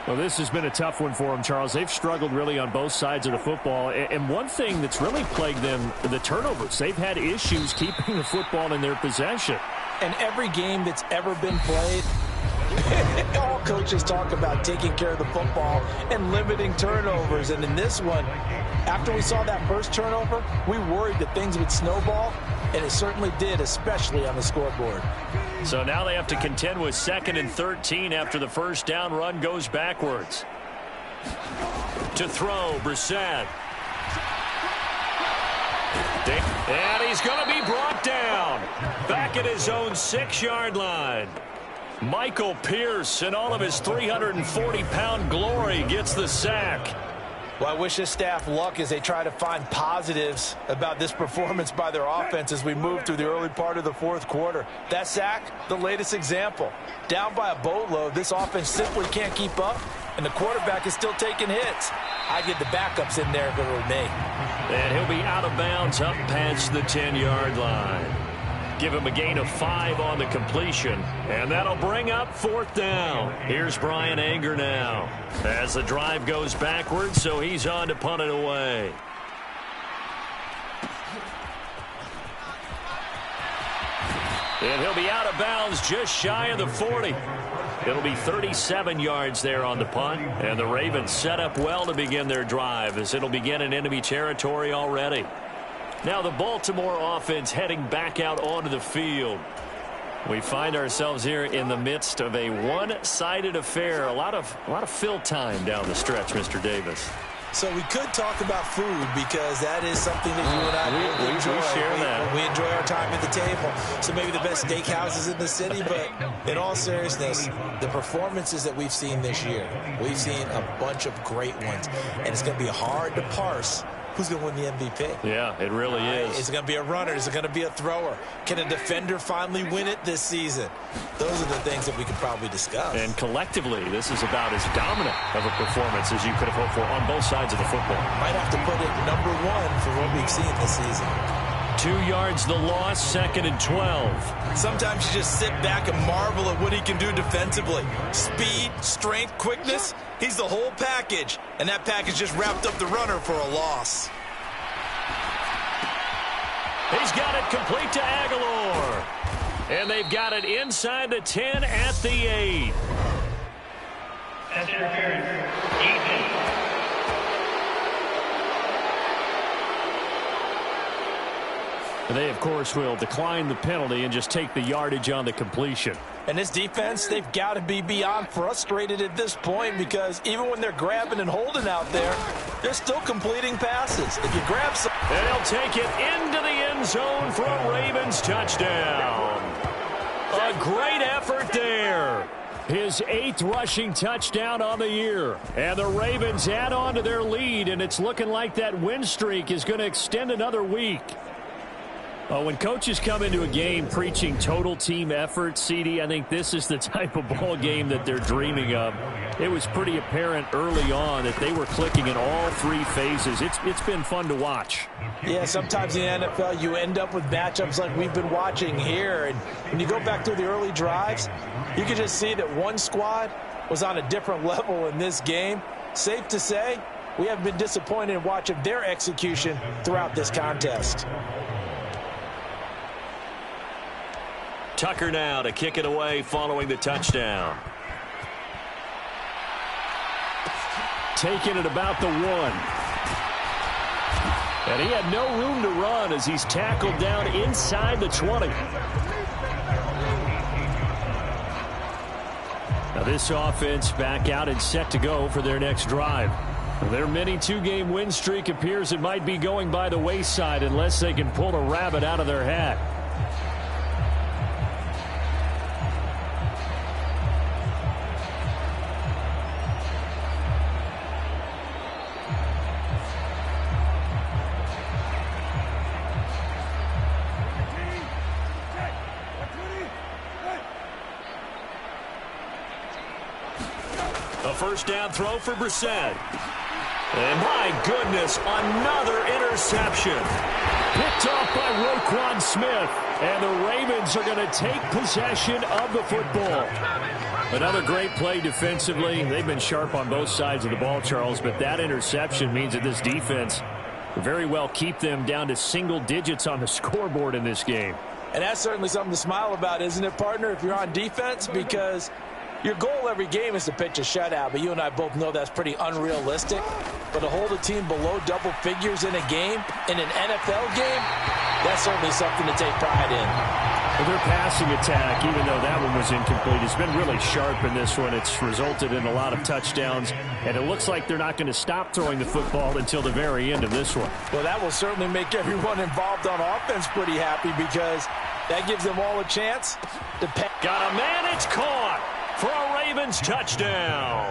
Well, this has been a tough one for them, Charles. They've struggled really on both sides of the football. And one thing that's really plagued them, the turnovers. They've had issues keeping the football in their possession. And every game that's ever been played, all coaches talk about taking care of the football and limiting turnovers. And in this one, after we saw that first turnover, we worried that things would snowball, and it certainly did, especially on the scoreboard. So now they have to contend with 2nd and 13 after the first down run goes backwards. To throw, Brissett. And he's going to be brought down. Back at his own 6-yard line. Michael Pierce, in all of his 340-pound glory, gets the sack. Well, I wish this staff luck as they try to find positives about this performance by their offense as we move through the early part of the 4th quarter. That sack, the latest example. Down by a boatload, this offense simply can't keep up, and the quarterback is still taking hits. I get the backups in there if it were me. And he'll be out of bounds up past the 10-yard line. Give him a gain of 5 on the completion, and that'll bring up 4th down. Here's Brian Anger now as the drive goes backwards, so he's on to punt it away. And he'll be out of bounds just shy of the 40. It'll be 37 yards there on the punt, and the Ravens set up well to begin their drive as it'll begin in enemy territory already. Now the Baltimore offense heading back out onto the field. We find ourselves here in the midst of a one-sided affair. A lot of fill time down the stretch, Mr. Davis. So we could talk about food because that is something that you and I enjoy. We share that. We enjoy our time at the table. So maybe the best steakhouses in the city, but in all seriousness, the performances that we've seen this year, we've seen a bunch of great ones, and it's going to be hard to parse who's going to win the MVP. Yeah, it really is. Is it going to be a runner? Is it going to be a thrower? Can a defender finally win it this season? Those are the things that we could probably discuss. And collectively, this is about as dominant of a performance as you could have hoped for on both sides of the football. Might have to put it #1 for what we've seen this season. 2 yards the loss, 2nd and 12. Sometimes you just sit back and marvel at what he can do defensively. Speed, strength, quickness, he's the whole package. And that package just wrapped up the runner for a loss. He's got it complete to Aguilar. And they've got it inside the 10 at the 8. Pass interference. Defense. They, of course, will decline the penalty and just take the yardage on the completion. And this defense, they've got to be beyond frustrated at this point because even when they're grabbing and holding out there, they're still completing passes. If you grab some... And he'll take it into the end zone for a Ravens touchdown. A great effort there. His 8th rushing touchdown on the year. And the Ravens add on to their lead, and it's looking like that win streak is going to extend another week. When coaches come into a game preaching total team effort, CD, I think this is the type of ball game that they're dreaming of. It was pretty apparent early on that they were clicking in all 3 phases. It's been fun to watch. Yeah, sometimes in the NFL you end up with matchups like we've been watching here. And when you go back through the early drives, you can just see that one squad was on a different level in this game. Safe to say, we have been disappointed in watching their execution throughout this contest. Tucker now to kick it away following the touchdown. Taking it about the 1. And he had no room to run as he's tackled down inside the 20. Now this offense back out and set to go for their next drive. Their mini 2-game win streak appears it might be going by the wayside unless they can pull a rabbit out of their hat. First down throw for Brissett. And my goodness, another interception. Picked off by Roquan Smith. And the Ravens are going to take possession of the football. Another great play defensively. They've been sharp on both sides of the ball, Charles, but that interception means that this defense will very well keep them down to single digits on the scoreboard in this game. And that's certainly something to smile about, isn't it, partner, if you're on defense? Because your goal every game is to pitch a shutout, but you and I both know that's pretty unrealistic. But to hold a team below double figures in a game, in an NFL game, that's certainly something to take pride in. Well, their passing attack, even though that one was incomplete, has been really sharp in this one. It's resulted in a lot of touchdowns, and it looks like they're not going to stop throwing the football until the very end of this one. Well, that will certainly make everyone involved on offense pretty happy because that gives them all a chance to pass. Got a man, it's caught for a Ravens touchdown.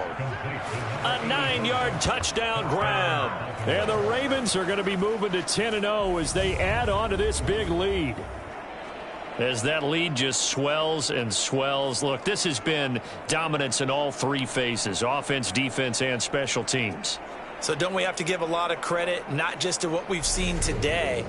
A 9-yard touchdown grab. And the Ravens are going to be moving to 10-0 as they add on to this big lead. As that lead just swells and swells. Look, this has been dominance in all 3 phases, offense, defense, and special teams. So don't we have to give a lot of credit, not just to what we've seen today,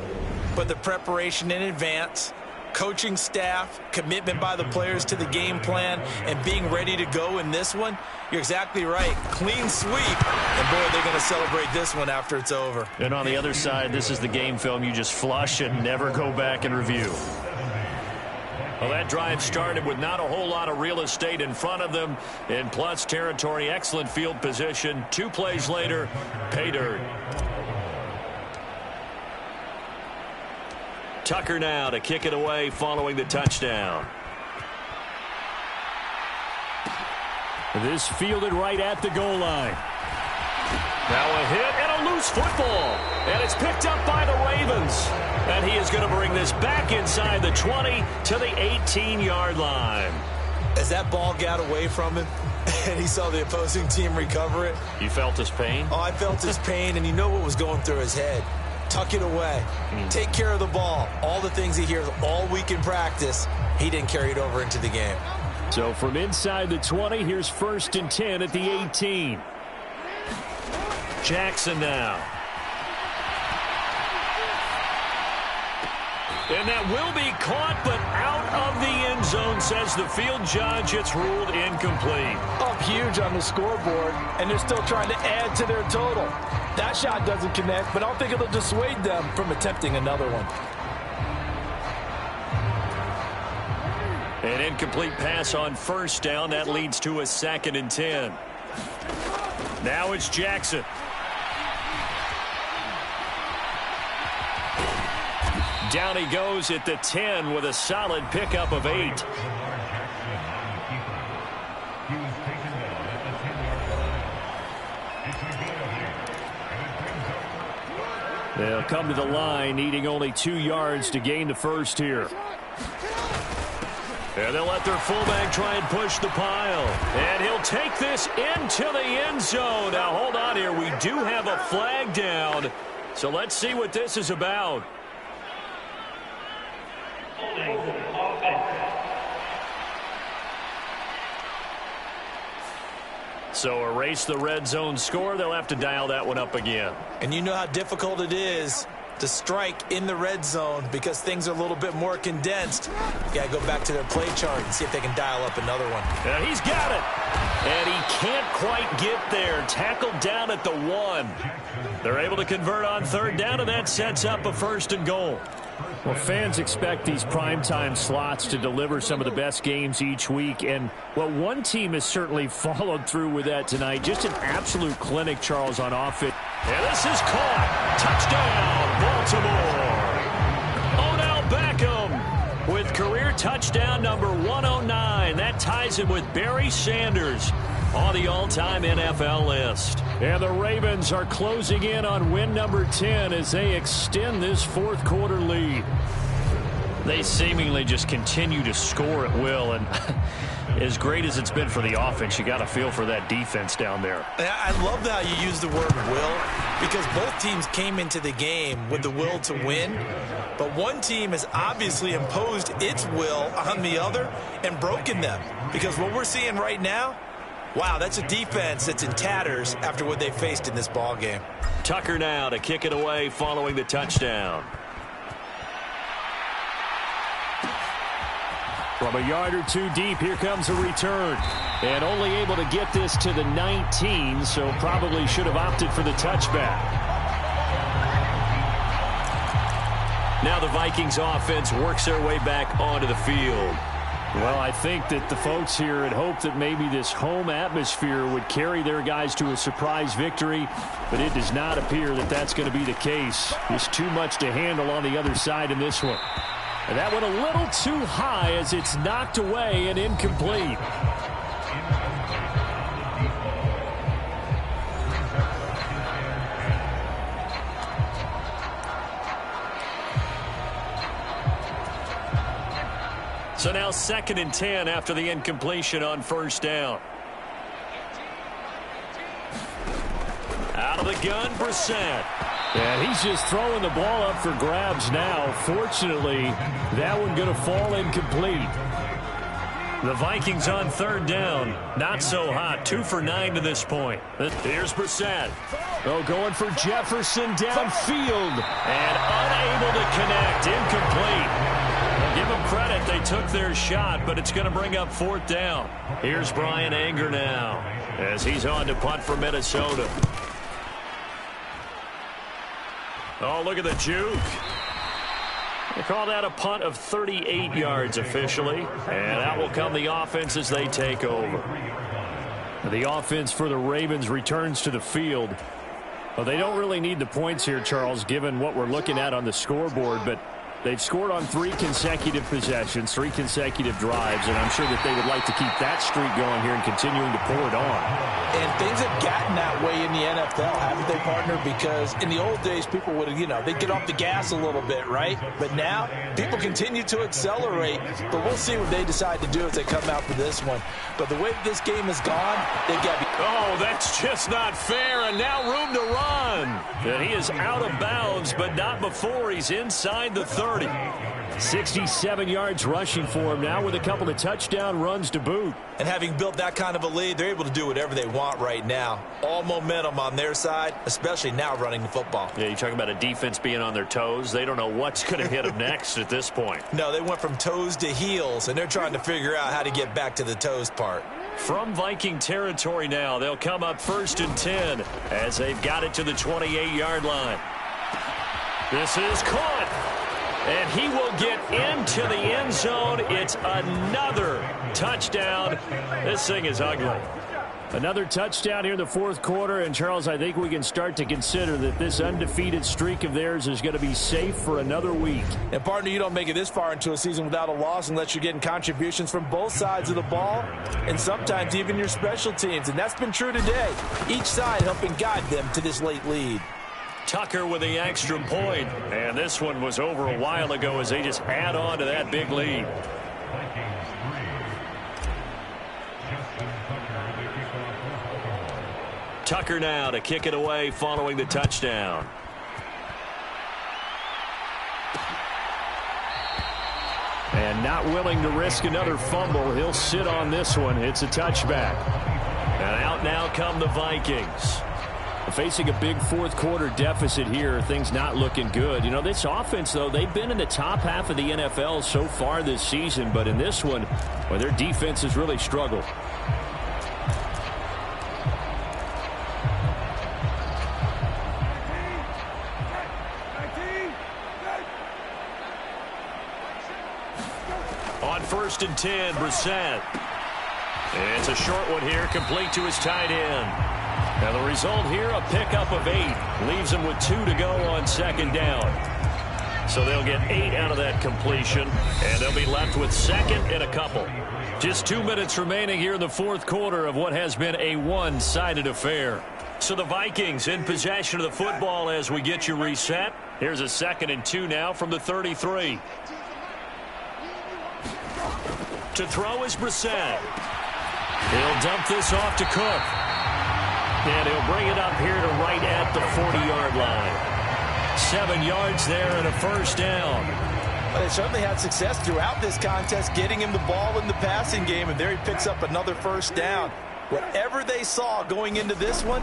but the preparation in advance, coaching staff, commitment by the players to the game plan, and being ready to go in this one? You're exactly right. Clean sweep. And, boy, they're going to celebrate this one after it's over. And on the other side, this is the game film you just flush and never go back and review. Well, that drive started with not a whole lot of real estate in front of them. In plus territory, excellent field position. 2 plays later, pay dirt. Tucker now to kick it away following the touchdown. This fielded right at the goal line. Now a hit and a loose football. And it's picked up by the Ravens. And he is going to bring this back inside the 20 to the 18-yard line. As that ball got away from him and he saw the opposing team recover it. You felt his pain? Oh, I felt his pain, and you know what was going through his head. Tuck it away. Take care of the ball. All the things he hears all week in practice, he didn't carry it over into the game. So from inside the 20, here's 1st and 10 at the 18. Jackson now. And that will be caught, but out of the end zone, says the field judge. It's ruled incomplete. Up huge on the scoreboard, and they're still trying to add to their total. That shot doesn't connect, but I don't think it'll dissuade them from attempting another one. An incomplete pass on 1st down. That leads to a 2nd and 10. Now it's Jackson. Down he goes at the 10 with a solid pickup of 8. They'll come to the line, needing only 2 yards to gain the first here. And they'll let their fullback try and push the pile. And he'll take this into the end zone. Now, hold on here. We do have a flag down. So let's see what this is about. So erase the red zone score. They'll have to dial that one up again. And you know how difficult it is to strike in the red zone because things are a little bit more condensed. You got to go back to their play chart and see if they can dial up another one. And he's got it. And he can't quite get there. Tackled down at the 1. They're able to convert on 3rd down, and that sets up a 1st and goal. Well, fans expect these primetime slots to deliver some of the best games each week. And, well, one team has certainly followed through with that tonight. Just an absolute clinic, Charles, on offense. And this is caught. Touchdown, Baltimore. Odell Beckham with career touchdown number 109. That ties him with Barry Sanders on the all-time NFL list. And the Ravens are closing in on win number 10 as they extend this 4th quarter lead. They seemingly just continue to score at will, and as great as it's been for the offense, you got to feel for that defense down there. I love how you use the word will, because both teams came into the game with the will to win, but one team has obviously imposed its will on the other and broken them, because what we're seeing right now, wow, that's a defense that's in tatters after what they faced in this ball game. Tucker now to kick it away following the touchdown. From a yard or 2 deep, here comes a return. And only able to get this to the 19, so probably should have opted for the touchback. Now the Vikings offense works their way back onto the field. Well, I think that the folks here had hoped that maybe this home atmosphere would carry their guys to a surprise victory, but it does not appear that that's going to be the case. There's too much to handle on the other side in this one. And that went a little too high as it's knocked away and incomplete. So now 2nd and 10 after the incompletion on 1st down. Out of the gun, Brissett. And he's just throwing the ball up for grabs now. Fortunately, that one going to fall incomplete. The Vikings on 3rd down. Not so hot. 2 for 9 to this point. Here's Brissett. Oh, going for Jefferson downfield. And unable to connect. Incomplete. Give them credit. They took their shot, but it's going to bring up 4th down. Here's Brian Anger now as he's on to punt for Minnesota. Oh, look at the juke. They call that a punt of 38 yards officially, and that will come the offense as they take over. The offense for the Ravens returns to the field. Well, they don't really need the points here, Charles, given what we're looking at on the scoreboard, but they've scored on 3 consecutive possessions, 3 consecutive drives, and I'm sure that they would like to keep that streak going here and continuing to pour it on. And things have gotten that way in the NFL, haven't they, partner? Because in the old days, people would, they'd get off the gas a little bit, right? But now, people continue to accelerate, but we'll see what they decide to do as they come out for this one. But the way this game has gone, they've got... Oh, that's just not fair, and now room to run. And he is out of bounds, but not before he's inside the 30. 67 yards rushing for him now with a couple of touchdown runs to boot. And having built that kind of a lead, they're able to do whatever they want right now. All momentum on their side, especially now running the football. Yeah, you're talking about a defense being on their toes. They don't know what's going to hit them next at this point. No, they went from toes to heels, and they're trying to figure out how to get back to the toes part. From Viking territory now, they'll come up 1st and 10 as they've got it to the 28-yard line. This is caught. And he will get into the end zone. It's another touchdown. This thing is ugly. Another touchdown here in the 4th quarter. And, Charles, I think we can start to consider that this undefeated streak of theirs is going to be safe for another week. And, partner, you don't make it this far into a season without a loss unless you're getting contributions from both sides of the ball and sometimes even your special teams. And that's been true today. Each side helping guide them to this late lead. Tucker with the extra point. And this one was over a while ago as they just add on to that big lead. Tucker now to kick it away following the touchdown. And not willing to risk another fumble. He'll sit on this one. It's a touchback. And out now come the Vikings. Facing a big fourth quarter deficit here. Things not looking good. You know, this offense, though, they've been in the top half of the NFL so far this season. But in this one, well, their defense has really struggled. On 1st and 10, Brissett. It's a short one here, complete to his tight end. Now the result here, a pickup of 8. Leaves them with 2 to go on 2nd down. So they'll get 8 out of that completion, and they'll be left with 2nd and a couple. Just 2 minutes remaining here in the fourth quarter of what has been a one-sided affair. So the Vikings in possession of the football as we get you reset. Here's a 2nd and 2 now from the 33. To throw is Brissett. He'll dump this off to Cook. And he'll bring it up here to right at the 40-yard line. 7 yards there and a 1st down. Well, they certainly had success throughout this contest getting him the ball in the passing game, and there he picks up another 1st down. Whatever they saw going into this one,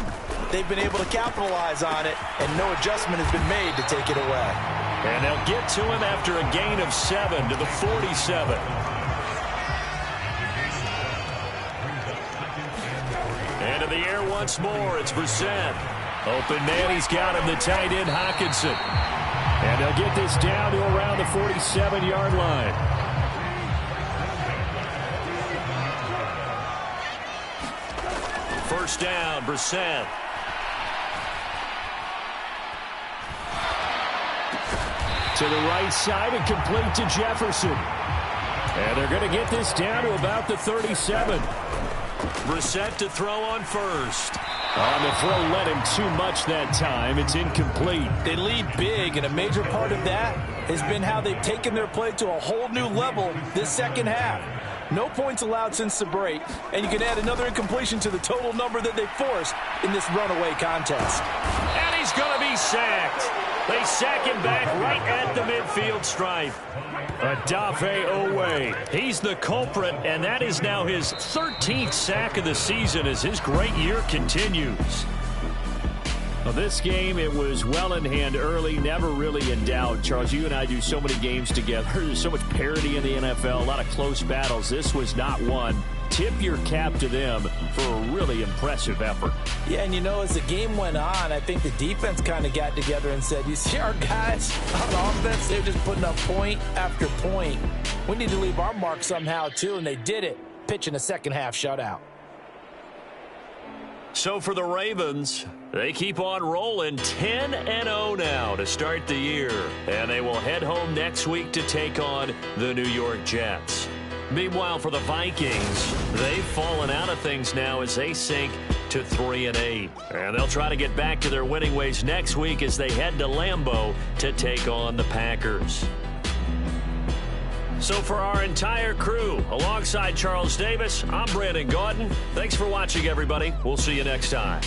they've been able to capitalize on it, and no adjustment has been made to take it away. And they'll get to him after a gain of 7 to the 47. And in the air once more, it's Brissett. Open man, he's got him, the tight end, Hockenson. And they'll get this down to around the 47-yard line. First down, Brissett. To the right side and complete to Jefferson. And they're going to get this down to about the 37. Brissett to throw on 1st. On the throw, led him too much that time. It's incomplete. They lead big, and a major part of that has been how they've taken their play to a whole new level this 2nd half. No points allowed since the break, and you can add another incompletion to the total number that they forced in this runaway contest. And he's going to be sacked. They sack him back right at the midfield stripe. Odafe Owe. He's the culprit, and that is now his 13th sack of the season as his great year continues. Well, this game, it was well in hand early, never really in doubt. Charles, you and I do so many games together. There's so much parity in the NFL, a lot of close battles. This was not one. Tip your cap to them for a really impressive effort. Yeah, and you know, as the game went on, I think the defense kind of got together and said, you see our guys on offense, they're just putting up point after point. We need to leave our mark somehow, too, and they did it, pitching a 2nd half shutout. So for the Ravens, they keep on rolling 10-0 now to start the year. And they will head home next week to take on the New York Jets. Meanwhile, for the Vikings, they've fallen out of things now as they sink to 3-8. And they'll try to get back to their winning ways next week as they head to Lambeau to take on the Packers. So for our entire crew, alongside Charles Davis, I'm Brandon Gaudin. Thanks for watching, everybody. We'll see you next time.